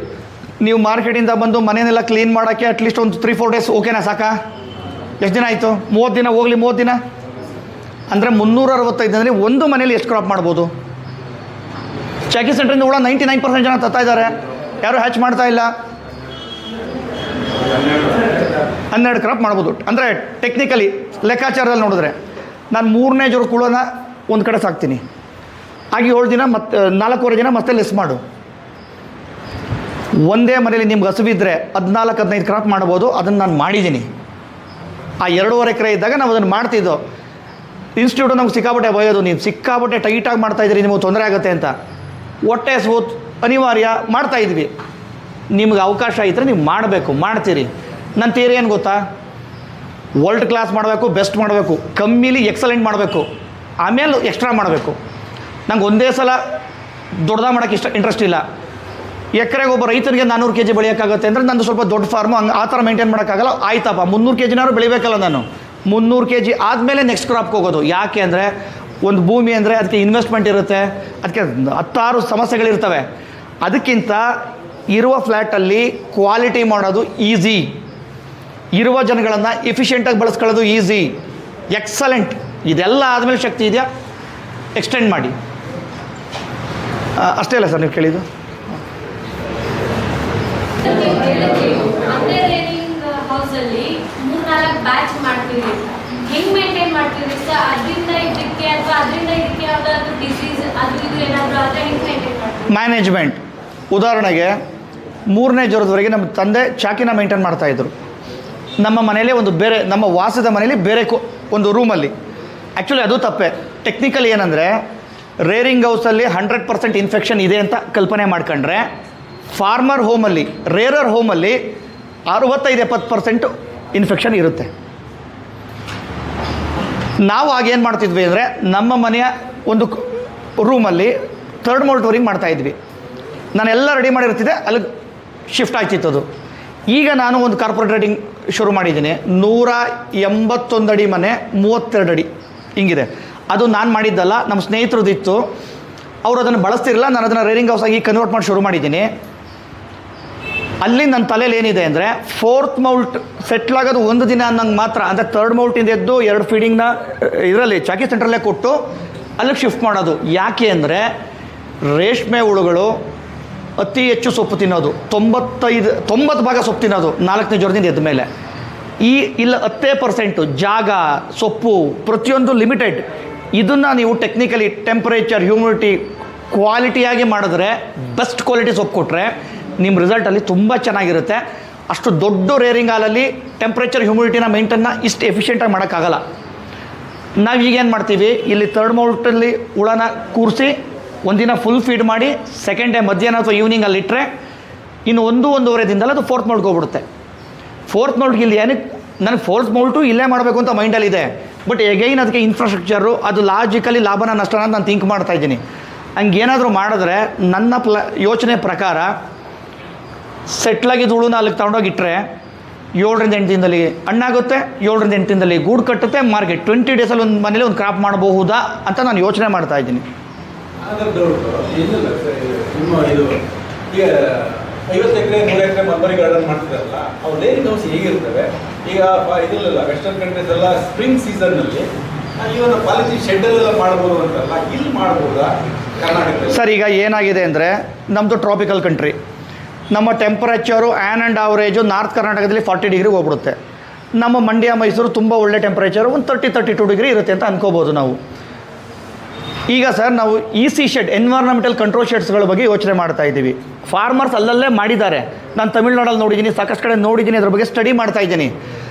ನೀವು ಮಾರ್ಕೆಟಿಂದ ಬಂದು ಮನೆಯನ್ನೆಲ್ಲ ಕ್ಲೀನ್ ಮಾಡೋಕ್ಕೆ ಅಟ್ಲೀಸ್ಟ್ ಒಂದು 3-4 ಡೇಸ್ ಓಕೆನಾ? ಸಾಕಾ? ಎಷ್ಟು ದಿನ ಆಯಿತು? 30 ದಿನ ಹೋಗಲಿ. 30 ದಿನ ಅಂದರೆ 365 ದಿನದಲ್ಲಿ ಒಂದು ಮನೇಲಿ ಎಷ್ಟು ಕ್ರಾಪ್ ಮಾಡ್ಬೋದು? ಚಾಕಿ ಸೆಂಟ್ರಿಂದ ಕೂಡ 99% ಜನ ತತ್ತಾ ಇದ್ದಾರೆ, ಯಾರೂ ಹ್ಯಾಚ್ ಮಾಡ್ತಾ ಇಲ್ಲ. 12 ಕ್ರಾಪ್ ಮಾಡ್ಬೋದು. ಅಂದರೆ ಟೆಕ್ನಿಕಲಿ ಲೆಕ್ಕಾಚಾರದಲ್ಲಿ ನೋಡಿದ್ರೆ ನಾನು 3ನೇ ಜ್ವರ ಕುಳನ ಒಂದು ಕಡೆ ಸಾಕ್ತೀನಿ, ಹಾಗೆ 7 ದಿನ ಮತ್ತೆ 4 ದಿನ ಮತ್ತೆ ಲೆಸ್ ಮಾಡು. ಒಂದೇ ಮನೇಲಿ ನಿಮ್ಗೆ ಹಸುವಿದ್ರೆ 14-15 ಕ್ರಾಪ್ ಮಾಡ್ಬೋದು. ಅದನ್ನು ನಾನು ಮಾಡಿದ್ದೀನಿ. ಆ 2.5 ಎಕರೆ ಇದ್ದಾಗ ನಾವು ಅದನ್ನು ಮಾಡ್ತಿದ್ದೋ. ಇನ್ಸ್ಟಿಟ್ಯೂಟು ನಮ್ಗೆ ಸಿಕ್ಕಾಪಟ್ಟೆ ಬಯೋದು, ನೀವು ಸಿಕ್ಕಾಪಟ್ಟೆ ಟೈಟಾಗಿ ಮಾಡ್ತಾಯಿದ್ರಿ, ನಿಮಗೆ ತೊಂದರೆ ಆಗುತ್ತೆ ಅಂತ. ಹೊಟ್ಟೆ ಸೋತ್ ಅನಿವಾರ್ಯ ಮಾಡ್ತಾಯಿದ್ವಿ. ನಿಮ್ಗೆ ಅವಕಾಶ ಇದ್ದರೆ ನೀವು ಮಾಡಬೇಕು, ಮಾಡ್ತೀರಿ. ನನ್ನ ಥಿಯರಿ ಏನು ಗೊತ್ತಾ? ವರ್ಲ್ಡ್ ಕ್ಲಾಸ್ ಮಾಡಬೇಕು, ಬೆಸ್ಟ್ ಮಾಡಬೇಕು, ಕಮ್ಮಿಲಿ ಎಕ್ಸಲೆಂಟ್ ಮಾಡಬೇಕು, ಆಮೇಲೆ ಎಕ್ಸ್ಟ್ರಾ ಮಾಡಬೇಕು. ನಂಗೆ ಒಂದೇ ಸಲ ದೊಡ್ಡದಾಗಿ ಮಾಡೋಕ್ಕೆ ಇಂಟ್ರೆಸ್ಟ್ ಇಲ್ಲ. ಎಕರೆಗೆ ಒಬ್ಬ ರೈತನಿಗೆ 400 kg ಬೆಳೆಯೋಕ್ಕಾಗುತ್ತೆ ಅಂದರೆ ನಂದು ಸ್ವಲ್ಪ ದೊಡ್ಡ ಫಾರ್ಮು, ಹಂಗೆ ಆ ಥರ ಮೇಂಟೈನ್ ಮಾಡೋಕ್ಕಾಗಲ್ಲ. ಆಯ್ತಪ್ಪ, 300 kgನಾದ್ರು ಬೆಳಿಬೇಕಲ್ಲ ನಾನು. 300 kg ಆದಮೇಲೆ ನೆಕ್ಸ್ಟ್ ಕ್ರಾಪ್ಗೆ ಹೋಗೋದು. ಯಾಕೆ ಅಂದರೆ ಒಂದು ಭೂಮಿ ಅಂದರೆ ಅದಕ್ಕೆ ಇನ್ವೆಸ್ಟ್ಮೆಂಟ್ ಇರುತ್ತೆ, ಅದಕ್ಕೆ 10 ಸಮಸ್ಯೆಗಳಿರ್ತವೆ. ಅದಕ್ಕಿಂತ ಇರುವ ಫ್ಲ್ಯಾಟಲ್ಲಿ ಕ್ವಾಲಿಟಿ ಮಾಡೋದು ಈಸಿ, ಇರುವ ಜನಗಳನ್ನು ಎಫಿಷಿಯೆಂಟಾಗಿ ಬಳಸ್ಕೊಳ್ಳೋದು ಈಸಿ, ಎಕ್ಸಲೆಂಟ್. ಇದೆಲ್ಲ ಆದಮೇಲೆ ಶಕ್ತಿ ಇದೆಯಾ, ಎಕ್ಸ್ಟೆಂಡ್ ಮಾಡಿ. ಅಷ್ಟೇ ಅಲ್ಲ ಸರ್ ನೀವು ಕೇಳಿದ್ದು? ಮ್ಯಾನೇಜ್ಮೆಂಟ್. ಉದಾಹರಣೆಗೆ 3ನೇ ಜ್ವರದವರೆಗೆ ನಮ್ಮ ತಂದೆ ಚಾಕಿನ ಮೇಂಟೈನ್ ಮಾಡ್ತಾಯಿದ್ರು. ನಮ್ಮ ಮನೇಲಿ ಒಂದು ಬೇರೆ, ನಮ್ಮ ವಾಸದ ಮನೇಲಿ ಬೇರೆ ಒಂದು ರೂಮಲ್ಲಿ. ಆ್ಯಕ್ಚುಲಿ ಅದು ತಪ್ಪೆ. ಟೆಕ್ನಿಕಲ್ ಏನಂದರೆ, ರೇರಿಂಗ್ ಹೌಸಲ್ಲಿ 100% ಇನ್ಫೆಕ್ಷನ್ ಇದೆ ಅಂತ ಕಲ್ಪನೆ ಮಾಡ್ಕೊಂಡ್ರೆ, ಫಾರ್ಮರ್ ಹೋಮಲ್ಲಿ, ರೇರರ್ ಹೋಮಲ್ಲಿ 65-70% ಇನ್ಫೆಕ್ಷನ್ ಇರುತ್ತೆ. ನಾವು ಆಗೇನು ಮಾಡ್ತಿದ್ವಿ ಅಂದರೆ, ನಮ್ಮ ಮನೆಯ ಒಂದು ರೂಮಲ್ಲಿ 3rd ಮೋಲ್ಟ್ವರೆಗೆ ಮಾಡ್ತಾಯಿದ್ವಿ. ನಾನೆಲ್ಲ ರೆಡಿ ಮಾಡಿರ್ತಿದ್ದೆ, ಅಲ್ಲಿಗೆ ಶಿಫ್ಟ್ ಆಗ್ತಿತ್ತದು. ಈಗ ನಾನು ಒಂದು ಕಾರ್ಪೊರೇಟ್ ರೇಟಿಂಗ್ ಶುರು ಮಾಡಿದ್ದೀನಿ. 181 ಅಡಿ ಮನೆ, 32 ಅಡಿ ಹಿಂಗಿದೆ. ಅದು ನಾನು ಮಾಡಿದ್ದಲ್ಲ, ನಮ್ಮ ಸ್ನೇಹಿತರದಿತ್ತು. ಅವರು ಅದನ್ನು ಬಳಸ್ತಿರಲಿಲ್ಲ, ನಾನು ಅದನ್ನು ರೇರಿಂಗ್ ಹೌಸ್ ಆಗಿ ಕನ್ವರ್ಟ್ ಮಾಡಿ ಶುರು ಮಾಡಿದ್ದೀನಿ. ಅಲ್ಲಿ ನನ್ನ ತಲೆಯಲ್ಲಿ ಏನಿದೆ ಅಂದರೆ, 4th ಮೌಲ್ಟ್ ಸೆಟ್ಲಾಗೋದು ಒಂದು ದಿನ ಅನ್ನಂಗೆ ಮಾತ್ರ. ಅಂದರೆ 3rd ಮೌಲ್ಟಿಂದ ಎದ್ದು 2 ಫೀಡಿಂಗ್ನ ಇದರಲ್ಲಿ ಚಾಕಿ ಸೆಂಟ್ರಲ್ಲೇ ಕೊಟ್ಟು ಅಲ್ಲಿಗೆ ಶಿಫ್ಟ್ ಮಾಡೋದು. ಯಾಕೆ ಅಂದರೆ, ರೇಷ್ಮೆ ಹುಳುಗಳು ಅತಿ ಹೆಚ್ಚು ಸೊಪ್ಪು ತಿನ್ನೋದು, 90 ಭಾಗ ಸೊಪ್ಪು ತಿನ್ನೋದು 4ನೇ ಜ್ವರದಿಂದ ಎದ್ದ ಮೇಲೆ. ಇಲ್ಲ 10% ಜಾಗ, ಸೊಪ್ಪು, ಪ್ರತಿಯೊಂದು ಲಿಮಿಟೆಡ್. ಇದನ್ನು ನೀವು ಟೆಕ್ನಿಕಲಿ ಟೆಂಪರೇಚರ್, ಹ್ಯೂಮಿಡಿಟಿ, ಕ್ವಾಲಿಟಿಯಾಗಿ ಮಾಡಿದ್ರೆ, ಬೆಸ್ಟ್ ಕ್ವಾಲಿಟಿ ಸೊಪ್ಪು ಕೊಟ್ಟರೆ ನಿಮ್ಮ ರಿಸಲ್ಟಲ್ಲಿ ತುಂಬ ಚೆನ್ನಾಗಿರುತ್ತೆ. ಅಷ್ಟು ದೊಡ್ಡ ರೇರಿಂಗ್ ಹಾಲಲ್ಲಿ ಟೆಂಪ್ರೇಚರ್, ಹ್ಯೂಮಿಡಿಟಿನ ಮೇಂಟೈನ್ನ ಇಷ್ಟು ಎಫಿಷಿಯೆಂಟಾಗಿ ಮಾಡೋಕ್ಕಾಗಲ್ಲ. ನಾವು ಈಗೇನು ಮಾಡ್ತೀವಿ, ಇಲ್ಲಿ 3rd ಮೌಲ್ಟಲ್ಲಿ ಹುಳನ ಕೂರಿಸಿ ಒಂದಿನ ಫುಲ್ ಫೀಡ್ ಮಾಡಿ, ಸೆಕೆಂಡ್ ಡೇ ಮಧ್ಯಾಹ್ನ ಅಥವಾ ಈವ್ನಿಂಗಲ್ಲಿ ಇಟ್ಟರೆ ಇನ್ನು 1-1.5 ದಿನದಲ್ಲಿ ಅದು 4th ಮೌಲ್ಟ್ಗೆ ಹೋಗ್ಬಿಡುತ್ತೆ. 4th ಮೌಲ್ಟ್ಗೆ ಇಲ್ಲಿ ಏನಕ್ಕೆ ನನಗೆ 4th ಮೌಲ್ಟು ಇಲ್ಲೇ ಮಾಡಬೇಕು ಅಂತ ಮೈಂಡಲ್ಲಿದೆ. ಬಟ್ ಎಗೈನ್ ಅದಕ್ಕೆ ಇನ್ಫ್ರಾಸ್ಟ್ರಕ್ಚರು, ಅದು ಲಾಜಿಕಲಿ ಲಾಭನ ನಷ್ಟನ ಅಂತ ನಾನು ಥಿಂಕ್ ಮಾಡ್ತಾಯಿದ್ದೀನಿ. ಹಂಗೇನಾದರೂ ಮಾಡಿದ್ರೆ ನನ್ನ ಯೋಚನೆ ಪ್ರಕಾರ ಸೆಟ್ಲಾಗಿದ್ದು ಹುಳುನ ಅಲ್ಲಿಗೆ ತೊಗೊಂಡೋಗಿಟ್ರೆ 7-8 ದಿನದಲ್ಲಿ ಹಣ್ಣಾಗುತ್ತೆ, 7-8 ದಿನದಲ್ಲಿ ಗೂಡು ಕಟ್ಟುತ್ತೆ, ಮಾರ್ಕೆಟ್ 20 ಡೇಸಲ್ಲಿ ಒಂದು ಮನೇಲಿ ಒಂದು ಕ್ರಾಪ್ ಮಾಡಬಹುದಾ ಅಂತ ನಾನು ಯೋಚನೆ ಮಾಡ್ತಾಯಿದ್ದೀನಿ. ಈಗ 50 ಎಕರೆ 100 ಎಕರೆ ಮಲ್ಬರಿ ಗಾರ್ಡನ್ ಮಾಡ್ತಿರಲ್ಲ, ಅವ್ರು ರೇರಿಂಗ್ ಹೌಸ್ ಹೇಗಿರ್ತವೆ? ಈಗ ಇದರಲ್ಲ ವೆಸ್ಟರ್ನ್ ಕಂಟ್ರೀಸ್ ಎಲ್ಲ ಸ್ಪ್ರಿಂಗ್ ಸೀಸನ್ನಲ್ಲಿ ಇವನ್ನ ಪಾಲಿಸಿ ಶೆಡ್ಡಲ್ಲೆಲ್ಲ ಮಾಡ್ಬೋದು ಅಂತಲ್ಲ, ಇಲ್ಲಿ ಮಾಡ್ಬೋದಾ ಕರ್ನಾಟಕದಲ್ಲಿ? ಸರ್, ಈಗ ಏನಾಗಿದೆ ಅಂದರೆ, ನಮ್ಮದು ಟ್ರಾಪಿಕಲ್ ಕಂಟ್ರಿ. ನಮ್ಮ ಟೆಂಪರೇಚರು ಆ್ಯನ್ ಆವರೇಜು ನಾರ್ತ್ ಕರ್ನಾಟಕದಲ್ಲಿ 40 ಡಿಗ್ರಿಗೆ ಹೋಗ್ಬಿಡುತ್ತೆ. ನಮ್ಮ ಮಂಡ್ಯ, ಮೈಸೂರು ತುಂಬ ಒಳ್ಳೆ ಟೆಂಪರೇಚರು, ಒಂದು 30-32 ಡಿಗ್ರಿ ಇರುತ್ತೆ ಅಂತ ಅನ್ಕೋಬೋದು ನಾವು. ಈಗ ಸರ್, ನಾವು EC ಶೆಡ್, ಎನ್ವೈರ್ಮೆಂಟಲ್ ಕಂಟ್ರೋಲ್ ಶೆಡ್ಸ್ಗಳ ಬಗ್ಗೆ ಯೋಚನೆ ಮಾಡ್ತಾ ಇದ್ದೀವಿ. ಫಾರ್ಮರ್ಸ್ ಅಲ್ಲಲ್ಲೇ ಮಾಡಿದ್ದಾರೆ. ನಾನು ತಮಿಳ್ನಾಡಲ್ಲಿ ನೋಡಿದ್ದೀನಿ, ಸಾಕಷ್ಟು ಕಡೆ ನೋಡಿದ್ದೀನಿ, ಅದ್ರ ಬಗ್ಗೆ ಸ್ಟಡಿ ಮಾಡ್ತಾ ಇದ್ದೀನಿ.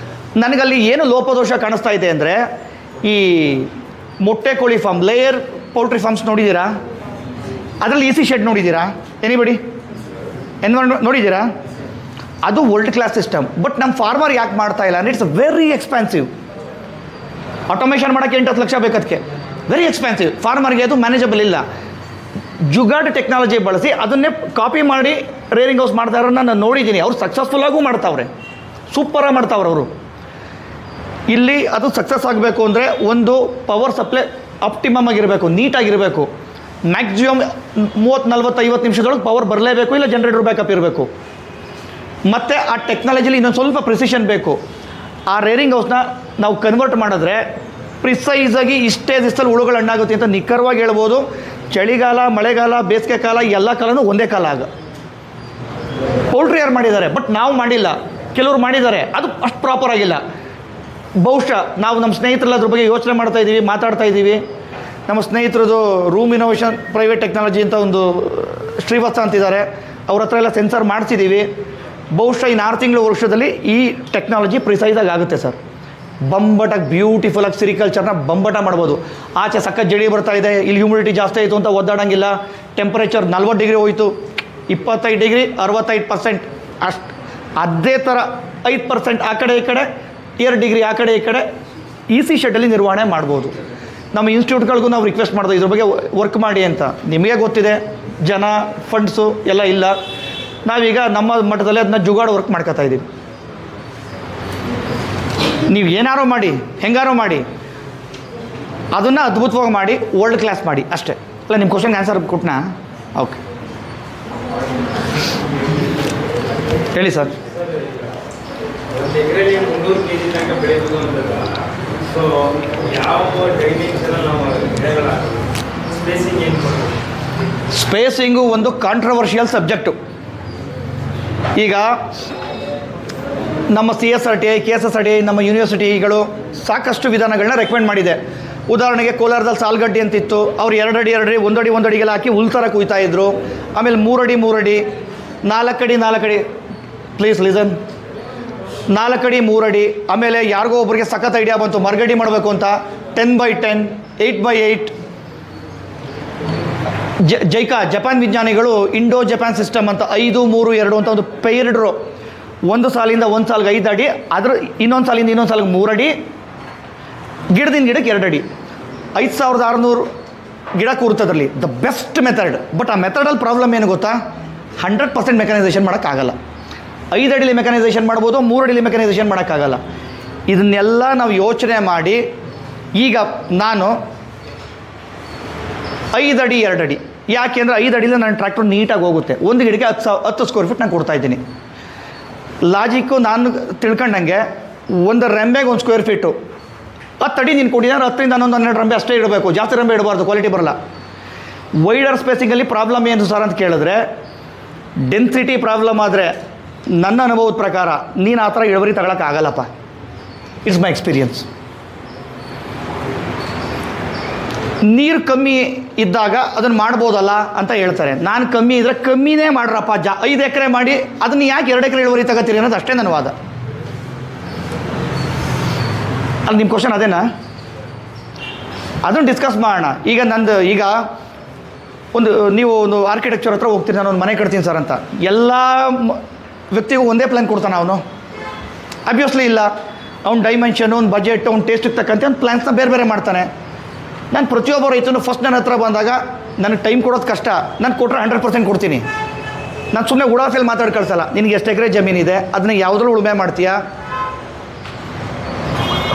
ನನಗಲ್ಲಿ ಏನು ಲೋಪದೋಷ ಕಾಣಿಸ್ತಾ ಇದೆ ಅಂದರೆ, ಈ ಮೊಟ್ಟೆ ಕೋಳಿ ಫಾರ್ಮ್, ಲೇಯರ್ ಪೌಲ್ಟ್ರಿ ಫಾರ್ಮ್ಸ್ ನೋಡಿದ್ದೀರಾ? ಅದರಲ್ಲಿ EC ಶೆಡ್ ನೋಡಿದ್ದೀರಾ? ಎನಿಬಡಿ ಎನ್ವೈರ್ಮೆಂಟ್ ನೋಡಿದ್ದೀರಾ? ಅದು ವರ್ಲ್ಡ್ ಕ್ಲಾಸ್ ಸಿಸ್ಟಮ್. ಬಟ್ ನಮ್ಮ ಫಾರ್ಮರ್ ಯಾಕೆ ಮಾಡ್ತಾ ಇಲ್ಲ ಅಂದರೆ, ಇಟ್ಸ್ ವೆರಿ ಎಕ್ಸ್ಪೆನ್ಸಿವ್. ಆಟೋಮೇಷನ್ ಮಾಡೋಕ್ಕೆ 8-10 ಲಕ್ಷ ಬೇಕು, ಅದಕ್ಕೆ ವೆರಿ ಎಕ್ಸ್ಪೆನ್ಸಿವ್. ಫಾರ್ಮರ್ಗೆ ಅದು ಮ್ಯಾನೇಜಬಲ್ ಇಲ್ಲ. ಜುಗಾಡ್ ಟೆಕ್ನಾಲಜಿ ಬಳಸಿ ಅದನ್ನೇ ಕಾಪಿ ಮಾಡಿ ರೇರಿಂಗ್ ಹೌಸ್ ಮಾಡ್ತಾ ಇರೋನ್ನ ನಾನು ನೋಡಿದ್ದೀನಿ. ಅವ್ರು ಸಕ್ಸಸ್ಫುಲ್ಲಾಗೂ ಮಾಡ್ತಾವ್ರೆ, ಸೂಪರಾಗಿ ಮಾಡ್ತಾವ್ರೆ ಅವರು. ಇಲ್ಲಿ ಅದು ಸಕ್ಸಸ್ ಆಗಬೇಕು ಅಂದರೆ ಒಂದು ಪವರ್ ಸಪ್ಲೈ ಆಪ್ಟಿಮಮ್ ಆಗಿರಬೇಕು, ನೀಟಾಗಿರಬೇಕು. ಮ್ಯಾಕ್ಸಿಮಮ್ 30-40-50 ನಿಮಿಷದೊಳಗೆ ಪವರ್ ಬರಲೇಬೇಕು, ಇಲ್ಲ ಜನರೇಟರ್ ಬ್ಯಾಕಪ್ ಇರಬೇಕು. ಮತ್ತು ಆ ಟೆಕ್ನಾಲಜಿಲಿ ಇನ್ನೊಂದು ಸ್ವಲ್ಪ ಪ್ರಿಸಿಷನ್ ಬೇಕು. ಆ ರೇರಿಂಗ್ ಹೌಸ್ನ ನಾವು ಕನ್ವರ್ಟ್ ಮಾಡಿದ್ರೆ ಪ್ರಿಸೈಸಾಗಿ ಇಷ್ಟೇ ದಿವಸದಲ್ಲಿ ಹುಳುಗಳು ಹಣ್ಣಾಗುತ್ತೆ ಅಂತ ನಿಖರವಾಗಿ ಹೇಳ್ಬೋದು. ಚಳಿಗಾಲ, ಮಳೆಗಾಲ, ಬೇಸಿಗೆ ಕಾಲ ಎಲ್ಲ ಕಾಲನೂ ಒಂದೇ ಕಾಲ ಆಗ. ಪೌಲ್ಟ್ರಿ ಯಾರು ಮಾಡಿದ್ದಾರೆ, ಬಟ್ ನಾವು ಮಾಡಿಲ್ಲ. ಕೆಲವರು ಮಾಡಿದ್ದಾರೆ, ಅದು ಅಷ್ಟು ಪ್ರಾಪರ್ ಆಗಿಲ್ಲ. ಬಹುಶಃ ನಾವು ನಮ್ಮ ಸ್ನೇಹಿತರೆಲ್ಲ ಅದ್ರ ಬಗ್ಗೆ ಯೋಚನೆ ಮಾಡ್ತಾ ಇದ್ದೀವಿ, ಮಾತಾಡ್ತಾ ಇದ್ದೀವಿ. ನಮ್ಮ ಸ್ನೇಹಿತರದು ರೂಮ್ ಇನೋವೇಷನ್ ಪ್ರೈವೇಟ್ ಟೆಕ್ನಾಲಜಿ ಅಂತ ಒಂದು ಶ್ರೀವತ್ಸ ಅಂತಿದ್ದಾರೆ, ಅವ್ರ ಹತ್ರ ಎಲ್ಲ ಸೆನ್ಸರ್ ಮಾಡಿಸಿದ್ದೀವಿ. ಬಹುಶಃ ಇನ್ನು 6 ತಿಂಗಳ ವರ್ಷದಲ್ಲಿ ಈ ಟೆಕ್ನಾಲಜಿ ಪ್ರಿಸೈಸಾಗಿ ಆಗುತ್ತೆ ಸರ್. ಬಂಬಟಾಗಿ ಬ್ಯೂಟಿಫುಲ್ಲಾಗಿ ಸಿರಿಕಲ್ಚರ್ನ ಬಂಬಟ ಮಾಡ್ಬೋದು. ಆಚೆ ಸಖತ್ ಜಡಿ ಬರ್ತಾ ಇದೆ, ಇಲ್ಲಿ ಹ್ಯೂಮಿಡಿಟಿ ಜಾಸ್ತಿ ಆಯಿತು ಅಂತ ಒದ್ದಾಡಂಗಿಲ್ಲ. ಟೆಂಪರೇಚರ್ 40 ಡಿಗ್ರಿ ಹೋಯಿತು, 25 ಡಿಗ್ರಿ 65% ಅಷ್ಟು. ಅದೇ ಥರ 5% ಆ ಕಡೆ ಈ ಕಡೆ, 2 ಡಿಗ್ರಿ ಆ ಕಡೆ ಈ ಕಡೆ EC ಶೆಡ್ಡಲ್ಲಿ ನಿರ್ವಹಣೆ ಮಾಡ್ಬೋದು. ನಮ್ಮ ಇನ್ಸ್ಟಿಟ್ಯೂಟ್ಗಳಿಗೂ ನಾವು ರಿಕ್ವೆಸ್ಟ್ ಮಾಡೋದು ಇದ್ರ ಬಗ್ಗೆ ವರ್ಕ್ ಮಾಡಿ ಅಂತ. ನಿಮಗೆ ಗೊತ್ತಿದೆ, ಜನ, ಫಂಡ್ಸು ಎಲ್ಲ ಇಲ್ಲ. ನಾವೀಗ ನಮ್ಮ ಮಟ್ಟದಲ್ಲಿ ಅದನ್ನ ಜುಗಾಡು ವರ್ಕ್ ಮಾಡ್ಕೊತಾ ಇದ್ದೀವಿ. ನೀವು ಏನಾರೋ ಮಾಡಿ, ಹೆಂಗಾರೋ ಮಾಡಿ, ಅದನ್ನು ಅದ್ಭುತವಾಗಿ ಮಾಡಿ ವರ್ಲ್ಡ್ ಕ್ಲಾಸ್ ಮಾಡಿ ಅಷ್ಟೇ. ಅಲ್ಲ, ನಿಮ್ಮ ಕ್ವಶನ್ಗೆ ಆನ್ಸರ್ ಕೊಟ್ಟನಾ? ಓಕೆ, ಹೇಳಿ ಸರ್. ಒಂದು ಎಕರೆಗೆ 300 kg ತನಕ ಬೆಳೆಯೋದು ಅಂದಾಗ ಸೊ ಯಾವ ಟೈಮಿಂಗ್ಸಲ್ಲಿ ನಾವು ಗಿಡಗಳ ಸ್ಪೇಸಿಂಗ್ ಏನು ಮಾಡಬೇಕು? ಸ್ಪೇಸಿಂಗು ಒಂದು ಕಾಂಟ್ರವರ್ಷಿಯಲ್ ಸಬ್ಜೆಕ್ಟು. ಈಗ ನಮ್ಮ CSRTI, KSSRTI, ನಮ್ಮ ಯೂನಿವರ್ಸಿಟಿಗಳು ಸಾಕಷ್ಟು ವಿಧಾನಗಳನ್ನ ರೆಕಮೆಂಡ್ ಮಾಡಿದೆ. ಉದಾಹರಣೆಗೆ ಕೋಲಾರದಲ್ಲಿ ಸಾಲ್ಗಡ್ಡಿ ಅಂತಿತ್ತು, ಅವ್ರು 2 ಅಡಿ 2 ಅಡಿ 1 ಅಡಿ 1 ಅಡಿಗೆಲ್ಲ ಹಾಕಿ ಹುಲ್ತರ ಕುಯ್ತಾಯಿದ್ರು. ಆಮೇಲೆ 3 ಅಡಿ 3 ಅಡಿ 4 ಅಡಿ 4 ಅಡಿ, ಪ್ಲೀಸ್ ಲಿಸನ್, 4 ಅಡಿ 3 ಅಡಿ. ಆಮೇಲೆ ಯಾರಿಗೋ ಒಬ್ಬರಿಗೆ ಸಖತ್ ಐಡಿಯಾ ಬಂತು ಮರಗಡ್ಡಿ ಮಾಡಬೇಕು ಅಂತ, 10x10, 8x8. ಜಪಾನ್ ವಿಜ್ಞಾನಿಗಳು ಇಂಡೋ ಜಪಾನ್ ಸಿಸ್ಟಮ್ ಅಂತ 5, 3, 2 ಅಂತ ಒಂದು ಪೈರ್ಡ್ರು. ಒಂದು ಸಾಲಿಂದ ಒಂದು ಸಾಲಿಗೆ 5 ಅಡಿ, ಅದ್ರ ಇನ್ನೊಂದು ಸಾಲಿಂದ ಇನ್ನೊಂದು ಸಾಲಿಗೆ 3 ಅಡಿ, ಗಿಡದಿಂದ ಗಿಡಕ್ಕೆ 2 ಅಡಿ, 5600 ಗಿಡ ಕೂರ್ತದ್ರಲ್ಲಿ. The best method. ಬಟ್ ಆ ಮೆಥಡಲ್ಲಿ ಪ್ರಾಬ್ಲಮ್ ಏನು ಗೊತ್ತಾ? 100% ಮೆಕನೈಸೇಷನ್ ಮಾಡೋಕ್ಕಾಗಲ್ಲ. 5 ಅಡಿಲಿ ಮೆಕನೈಸೇಷನ್ ಮಾಡ್ಬೋದು, 3 ಅಡಿಲಿ ಮೆಕನೈಸೇಷನ್ ಮಾಡೋಕ್ಕಾಗಲ್ಲ. ಇದನ್ನೆಲ್ಲ ನಾವು ಯೋಚನೆ ಮಾಡಿ, ಈಗ ನಾನು 5 ಅಡಿ 2 ಅಡಿ, ಯಾಕೆಂದರೆ 5 ಅಡಿಲಿ ನನ್ನ ಟ್ರ್ಯಾಕ್ಟರ್ ನೀಟಾಗಿ ಹೋಗುತ್ತೆ. ಒಂದು ಗಿಡಕ್ಕೆ 10 ಸ್ಕ್ವೇರ್ ಫೀಟ್ ನಾನು ಕೊಡ್ತಾಯಿದ್ದೀನಿ. ಲಾಜಿಕ್ಕು ನಾನು ತಿಳ್ಕೊಂಡಂಗೆ ಒಂದು ರೆಂಬೆಗೆ 1 ಸ್ಕ್ವೇರ್ ಫೀಟು, 10 ಅಡಿ ನೀನು ಕೊಟ್ಟಿದ್ದಾರೆ, 10ರಿಂದ 11-12 ರೆಂಬೆ ಅಷ್ಟೇ ಇಡಬೇಕು, ಜಾಸ್ತಿ ರೆಂಬೆ ಇಡಬಾರ್ದು, ಕ್ವಾಲಿಟಿ ಬರಲ್ಲ. ವೈಡರ್ ಸ್ಪೇಸಿಂಗಲ್ಲಿ ಪ್ರಾಬ್ಲಮ್ ಏನು ಸರ್ ಅಂತ ಕೇಳಿದ್ರೆ, ಡೆನ್ಸಿಟಿ ಪ್ರಾಬ್ಲಮ್ ಆದರೆ ನನ್ನ ಅನುಭವದ ಪ್ರಕಾರ ನೀನು ಆ ಥರ ಇಳುವರಿ ತಗೊಳಕ್ಕಾಗಲ್ಲಪ್ಪ. It's my experience. ನೀರು ಕಮ್ಮಿ ಇದ್ದಾಗ ಅದನ್ನು ಮಾಡ್ಬೋದಲ್ಲ ಅಂತ ಹೇಳ್ತಾರೆ. ನಾನು ಕಮ್ಮಿ ಇದ್ದರೆ ಕಮ್ಮಿನೇ ಮಾಡ್ರಪ್ಪ, 5 ಎಕರೆ ಮಾಡಿ ಅದನ್ನು ಯಾಕೆ 2 ಎಕರೆ ಇಳುವರಿ ತಗೋತೀರಿ ಅನ್ನೋದು ಅಷ್ಟೇ ನನ್ನ ವಾದ. ಅಲ್ಲಿ ನಿಮ್ಮ ಕ್ವಶನ್ ಅದೇನಾ? ಅದನ್ನು ಡಿಸ್ಕಸ್ ಮಾಡೋಣ. ಈಗ ನೀವು ಒಂದು ಆರ್ಕಿಟೆಕ್ಚರ್ ಹತ್ರ ಹೋಗ್ತೀನಿ, ನಾನು ಒಂದು ಮನೆ ಕಟ್ತೀನಿ ಸರ್ ಅಂತ. ಎಲ್ಲ ವ್ಯಕ್ತಿಗೂ ಒಂದೇ ಪ್ಲ್ಯಾನ್ ಕೊಡ್ತಾನೆ ಅವನು? ಅಬ್ವಿಯಸ್ಲಿ ಇಲ್ಲ. ಅವ್ನ ಡೈಮೆನ್ಷನ್, ಅವ್ನ ಬಜೆಟ್, ಅವ್ನ ಟೇಸ್ಟಿಗೆ ತಕ್ಕಂತೆ ಅವ್ನು ಪ್ಲ್ಯಾನ್ಸ್ನ ಬೇರೆ ಬೇರೆ ಮಾಡ್ತಾನೆ. ನಾನು ಪ್ರತಿಯೊಬ್ಬ ರೈತನು ಫಸ್ಟ್ ನನ್ನ ಹತ್ರ ಬಂದಾಗ ನನಗೆ ಟೈಮ್ ಕೊಡೋದು ಕಷ್ಟ, ನಾನು ಕೊಟ್ಟರೆ 100% ಕೊಡ್ತೀನಿ. ನಾನು ಸುಮ್ಮನೆ ಉಡಾಫೆಲ್ ಮಾತಾಡಿ ಕಳಿಸಲ್ಲ. ನಿನಗೆ ಎಷ್ಟು ಎಕರೆ ಜಮೀನಿದೆ, ಅದನ್ನ ಯಾವುದ್ರಲ್ಲಿ ಉಳುಮೆ ಮಾಡ್ತೀಯಾ,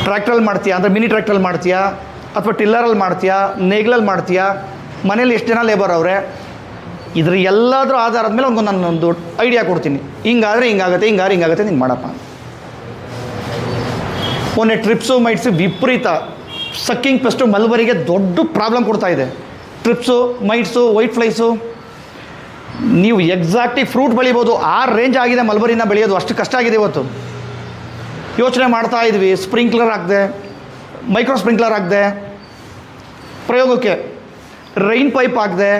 ಟ್ರ್ಯಾಕ್ಟ್ರಲ್ಲಿ ಮಾಡ್ತೀಯಾ ಅಂದರೆ ಮಿನಿ ಟ್ರ್ಯಾಕ್ಟ್ರಲ್ಲಿ ಮಾಡ್ತೀಯಾ, ಅಥವಾ ಟಿಲ್ಲರಲ್ಲಿ ಮಾಡ್ತೀಯಾ, ನೇಗ್ಲಲ್ಲಿ ಮಾಡ್ತೀಯಾ, ಮನೇಲಿ ಎಷ್ಟು ಜನ ಲೇಬರ್ ಅವರೇ, ಇದ್ರ ಎಲ್ಲದರ ಆಧಾರದ ಮೇಲೆ ನಾನೊಂದು ಐಡಿಯಾ ಕೊಡ್ತೀನಿ. ಹಿಂಗಾದರೆ ಹಿಂಗಾಗುತ್ತೆ, ಹಿಂಗಾಗುತ್ತೆ, ಹಿಂಗೆ ಮಾಡಪ್ಪ. ಮೊನ್ನೆ ಟ್ರಿಪ್ಸು ಮೈಟ್ಸು ವಿಪರೀತ. ಸಕ್ಕಿಂಗ್ ಪೆಸ್ಟು ಮಲ್ಬರಿಗೆ ದೊಡ್ಡ ಪ್ರಾಬ್ಲಮ್ ಕೊಡ್ತಾ ಇದೆ. Trips, mites, white flies. ನೀವು ಎಕ್ಸಾಕ್ಟಾಗಿ ಫ್ರೂಟ್ ಬೆಳಿಬೋದು, ಆ ರೇಂಜ್ ಆಗಿದೆ ಮಲ್ಬರಿನ ಬೆಳೆಯೋದು, ಅಷ್ಟು ಕಷ್ಟ ಆಗಿದೆ ಇವತ್ತು. ಯೋಚನೆ ಮಾಡ್ತಾ ಇದ್ವಿ, ಸ್ಪ್ರಿಂಕ್ಲರ್ ಹಾಕಿದೆ, ಮೈಕ್ರೋ ಸ್ಪ್ರಿಂಕ್ಲರ್ ಹಾಕಿದೆ ಪ್ರಯೋಗಕ್ಕೆ, ರೈನ್ ಪೈಪ್ ಹಾಕಿದೆ.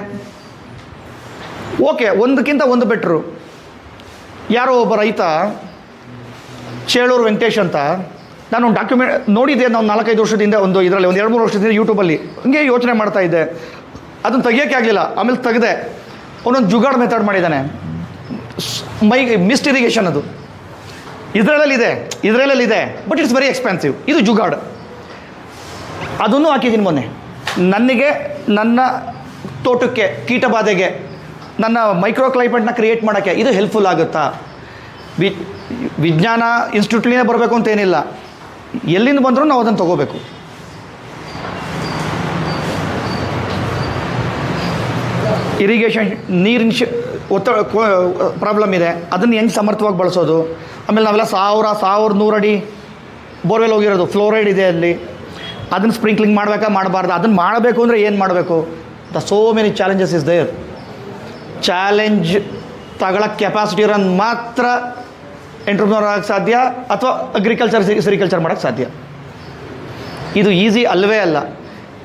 ಓಕೆ, ಒಂದಕ್ಕಿಂತ ಒಂದು ಬೆಟ್ರು. ಯಾರೋ ಒಬ್ಬ ರೈತ ಚೇಳೂರು ವೆಂಕಟೇಶ್ ಅಂತ, ನಾನು ಒಂದು ಡಾಕ್ಯುಮೆಂಟ್ ನೋಡಿದ್ದೆ, ನಾವು 4-5 ವರ್ಷದಿಂದ ಒಂದು 2-3 ವರ್ಷದಿಂದ ಯೂಟ್ಯೂಬಲ್ಲಿ ಹಂಗೆ ಯೋಚನೆ ಮಾಡ್ತಾ ಇದ್ದೆ. ಅದನ್ನು ತೆಗಿಯೋಕ್ಕೆ ಆಗಲಿಲ್ಲ. ಆಮೇಲೆ ತೆಗೆದೆ. ಅವನೊಂದು ಜುಗಾಡ್ ಮೆಥಡ್ ಮಾಡಿದ್ದಾನೆ, ಮಿಸ್ಟ್ ಇರಿಗೇಷನ್. ಅದು ಇಸ್ರೇಲಲ್ಲಿದೆ, ಬಟ್ ಇಟ್ಸ್ ವೆರಿ ಎಕ್ಸ್ಪೆನ್ಸಿವ್. ಇದು ಜುಗಾಡ್. ಅದನ್ನು ಹಾಕಿದ್ದೀನಿ ಮೊನ್ನೆ. ನನಗೆ ನನ್ನ ತೋಟಕ್ಕೆ, ಕೀಟಬಾಧೆಗೆ, ನನ್ನ ಮೈಕ್ರೋ ಕ್ಲೈಮೇಟ್ನ ಕ್ರಿಯೇಟ್ ಮಾಡೋಕ್ಕೆ ಇದು ಹೆಲ್ಪ್ಫುಲ್ ಆಗುತ್ತಾ? ವಿಜ್ಞಾನ ಇನ್ಸ್ಟಿಟ್ಯೂಟ್ಲಿನೇ ಬರಬೇಕು ಅಂತೇನಿಲ್ಲ, ಎಲ್ಲಿಂದ ಬಂದರೂ ನಾವು ಅದನ್ನು ತೊಗೋಬೇಕು. ಇರಿಗೇಷನ್ ನೀರಿನ ಒತ್ತಡ ಪ್ರಾಬ್ಲಮ್ ಇದೆ, ಅದನ್ನು ಹೆಂಗೆ ಸಮರ್ಥವಾಗಿ ಬಳಸೋದು. ಆಮೇಲೆ ನಾವೆಲ್ಲ 1100 ಅಡಿ ಬೋರ್ವೆಲ್ ಹೋಗಿರೋದು, ಫ್ಲೋರೈಡ್ ಇದೆ ಅಲ್ಲಿ. ಅದನ್ನು ಸ್ಪ್ರಿಂಕ್ಲಿಂಗ್ ಮಾಡಬಾರ್ದು? ಅದನ್ನು ಮಾಡಬೇಕು ಅಂದರೆ ಏನು ಮಾಡಬೇಕು? So many challenges is there. Challenge ತಗೊಳ್ಳೋಕ್ಕೆ ಕೆಪಾಸಿಟಿ ಇರೋದು ಮಾತ್ರ ಎಂಟ್ರಪ್ರನರ್ ಆಗೋಕ್ಕೆ ಸಾಧ್ಯ, ಅಥವಾ ಸೆರಿಕಲ್ಚರ್ ಮಾಡೋಕ್ಕೆ ಸಾಧ್ಯ. ಇದು ಈಸಿ ಅಲ್ಲವೇ ಅಲ್ಲ.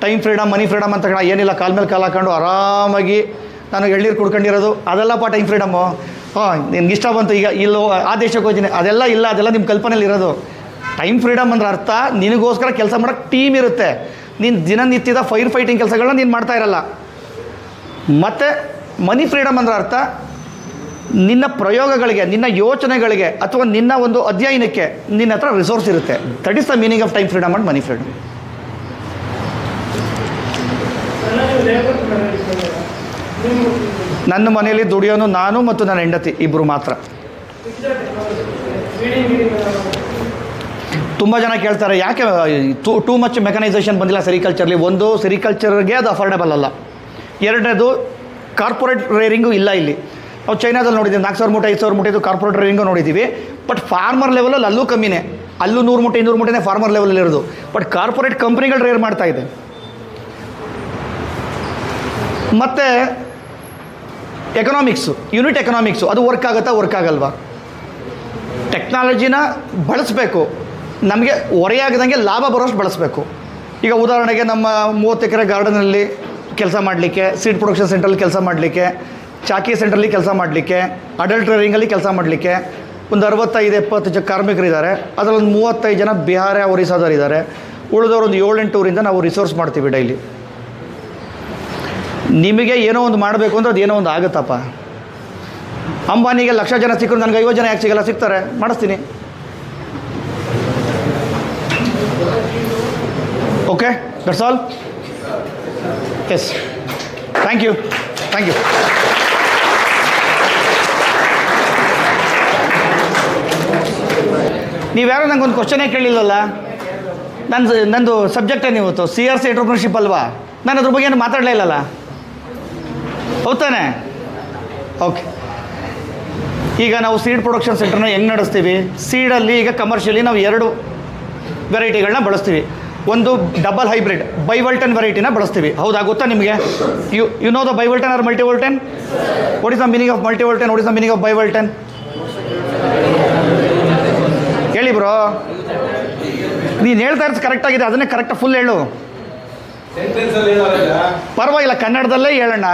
ಟೈಮ್ ಫ್ರೀಡಮ್, ಮನಿ ಫ್ರೀಡಮ್ ಅಂತ ಏನಿಲ್ಲ. ಕಾಲ ಮೇಲೆ ಕಾಲು ಹಾಕೊಂಡು ಆರಾಮಾಗಿ ನಾನು ಎಳ್ನೀರು ಕುಡ್ಕೊಂಡಿರೋದು ಅದೆಲ್ಲಪ್ಪ ಟೈಮ್ ಫ್ರೀಡಮ್ಮು. ನಿಮ್ಗೆ ಇಷ್ಟ ಬಂತು, ಈಗ ಇಲ್ಲೋ ಆ ದೇಶಕ್ಕೆ ಹೋಗ್ತೀನಿ, ಅದೆಲ್ಲ ಇಲ್ಲ. ಅದೆಲ್ಲ ನಿಮ್ಮ ಕಲ್ಪನೆಯಲ್ಲಿ ಇರೋದು. ಟೈಮ್ ಫ್ರೀಡಮ್ ಅಂದ್ರೆ ಅರ್ಥ, ನಿನಗೋಸ್ಕರ ಕೆಲಸ ಮಾಡೋಕ್ಕೆ ಟೀಮ್ ಇರುತ್ತೆ. ನೀನು ದಿನನಿತ್ಯದ ಫೈರ್ ಫೈಟಿಂಗ್ ಕೆಲಸಗಳನ್ನ ನೀನು ಮಾಡ್ತಾ ಇರಲ್ಲ. ಮತ್ತು ಮನಿ ಫ್ರೀಡಮ್ ಅಂದ್ರೆ ಅರ್ಥ, ನಿನ್ನ ಪ್ರಯೋಗಗಳಿಗೆ, ನಿನ್ನ ಯೋಚನೆಗಳಿಗೆ, ಅಥವಾ ನಿನ್ನ ಒಂದು ಅಧ್ಯಯನಕ್ಕೆ ನಿನ್ನ ಹತ್ರ ರಿಸೋರ್ಸ್ ಇರುತ್ತೆ. That is the meaning of time freedom and money freedom. ನನ್ನ ಮನೆಯಲ್ಲಿ ದುಡಿಯೋನು ನಾನು ಮತ್ತು ನನ್ನ ಹೆಂಡತಿ ಇಬ್ಬರು ಮಾತ್ರ. ತುಂಬ ಜನ ಕೇಳ್ತಾರೆ ಯಾಕೆ ಟೂ ಮಚ್ ಮೆಕನೈಸೇಷನ್ ಬಂದಿಲ್ಲ ಸೆರಿಕಲ್ಚರ್ಲಿ. ಒಂದು, ಸೆರಿಕಲ್ಚರ್ಗೆ ಅದು ಅಫೋರ್ಡೆಬಲ್ ಅಲ್ಲ. ಎರಡನೇದು, ಕಾರ್ಪೊರೇಟ್ ರೇರಿಂಗು ಇಲ್ಲ ಇಲ್ಲಿ. ನಾವು ಚೈನಾದಲ್ಲಿ ನೋಡಿದ್ದೀವಿ 4,000 ಮೂಟೆ 5,000 ಮೂಟೆದು ಕಾರ್ಪೊರೇಟ್ ರೇರಿಂಗು ನೋಡಿದ್ದೀವಿ. ಬಟ್ ಫಾರ್ಮರ್ ಲೆವೆಲಲ್ಲಿ ಅಲ್ಲೂ ಕಮ್ಮಿನೇ, ಅಲ್ಲೂ 100 ಮೂಟೆ 200 ಮೂಟೆನೇ ಫಾರ್ಮರ್ ಲೆವೆಲಲ್ಲಿ ಇರೋದು. ಬಟ್ ಕಾರ್ಪೊರೇಟ್ ಕಂಪ್ನಿಗಳು ರೇರ್ ಮಾಡ್ತಾ ಇದೆ. ಮತ್ತು ಎಕನಾಮಿಕ್ಸು, ಯೂನಿಟ್ ಎಕನಾಮಿಕ್ಸು ಅದು ವರ್ಕ್ ಆಗುತ್ತಾ, ವರ್ಕ್ ಆಗಲ್ವಾ? ಟೆಕ್ನಾಲಜಿನ ಬಳಸಬೇಕು, ನಮಗೆ ಹೊರೆಯಾಗದಂಗೆ ಲಾಭ ಬರೋಷ್ಟು ಬಳಸಬೇಕು. ಈಗ ಉದಾಹರಣೆಗೆ ನಮ್ಮ 30 ಎಕರೆ ಗಾರ್ಡನಲ್ಲಿ ಕೆಲಸ ಮಾಡಲಿಕ್ಕೆ, ಸೀಡ್ ಪ್ರೊಡಕ್ಷನ್ ಸೆಂಟ್ರಲ್ಲಿ ಕೆಲಸ ಮಾಡಲಿಕ್ಕೆ, ಚಾಕಿ ಸೆಂಟ್ರಲ್ಲಿ ಕೆಲಸ ಮಾಡಲಿಕ್ಕೆ, ಅಡಲ್ಟ್ ರೇರಿಂಗಲ್ಲಿ ಕೆಲಸ ಮಾಡಲಿಕ್ಕೆ ಒಂದು 65-70 ಕಾರ್ಮಿಕರಿದ್ದಾರೆ. ಅದರಲ್ಲಿ 35 ಜನ ಬಿಹಾರ ಒರಿಸ್ಸಾದವರಿದ್ದಾರೆ. ಉಳಿದವರು ಒಂದು 7-8 ಊರಿಂದ ನಾವು ರಿಸೋರ್ಸ್ ಮಾಡ್ತೀವಿ ಡೈಲಿ. ನಿಮಗೆ ಏನೋ ಒಂದು ಮಾಡಬೇಕು ಅಂದರೆ ಅದು ಏನೋ ಒಂದು ಆಗುತ್ತಪ್ಪ. ಅಂಬಾನಿಗೆ 1,00,000 ಜನ ಸಿಕ್ಕರು, ನನಗೆ 50 ಜನ ಯಾಕೆ ಸಿಗಲ್ಲ? ಸಿಗ್ತಾರೆ, ಮಾಡಿಸ್ತೀನಿ. Okay, that's all. Yes, thank you. ನೀವ್ಯಾರೋ ನಂಗೊಂದು ಕ್ವಶನೇ ಕೇಳಿಲ್ಲಲ್ಲ. ನಂದು ಸಬ್ಜೆಕ್ಟೇ ಇವತ್ತು CRC ಎಂಟರ್ಪ್ರಿನರ್ಶಿಪ್ ಅಲ್ವಾ? ನಾನು ಅದ್ರ ಬಗ್ಗೆ ಏನು ಮಾತಾಡಲೇ ಇಲ್ಲಲ್ಲ, ಹೌದಾನೆ? ಓಕೆ, ಈಗ ನಾವು ಸೀಡ್ ಪ್ರೊಡಕ್ಷನ್ ಸೆಂಟರ್ನ ಹೆಂಗೆ ನಡೆಸ್ತೀವಿ? ಸೀಡಲ್ಲಿ ಈಗ ಕಮರ್ಷಿಯಲಿ ನಾವು 2 ವೆರೈಟಿಗಳನ್ನ ಬಳಸ್ತೀವಿ. ಒಂದು ಡಬಲ್ ಹೈಬ್ರಿಡ್ ಬೈವಲ್ಟನ್ ವೆರೈಟಿನ ಬಳಸ್ತೀವಿ. ಹೌದಾ? ಗೊತ್ತಾ ನಿಮಗೆ? You know the bivoltine or multivoltine? What is the meaning of multivoltine? What is the meaning of bivoltine? ಹೇಳಿ ಬ್ರೋ. ನೀನು ಹೇಳ್ತಾ ಇರೋದು ಕರೆಕ್ಟಾಗಿದೆ, ಅದನ್ನೇ ಕರೆಕ್ಟಾಗಿ ಫುಲ್ ಹೇಳು. ಪರವಾಗಿಲ್ಲ, ಕನ್ನಡದಲ್ಲೇ ಹೇಳೋಣ.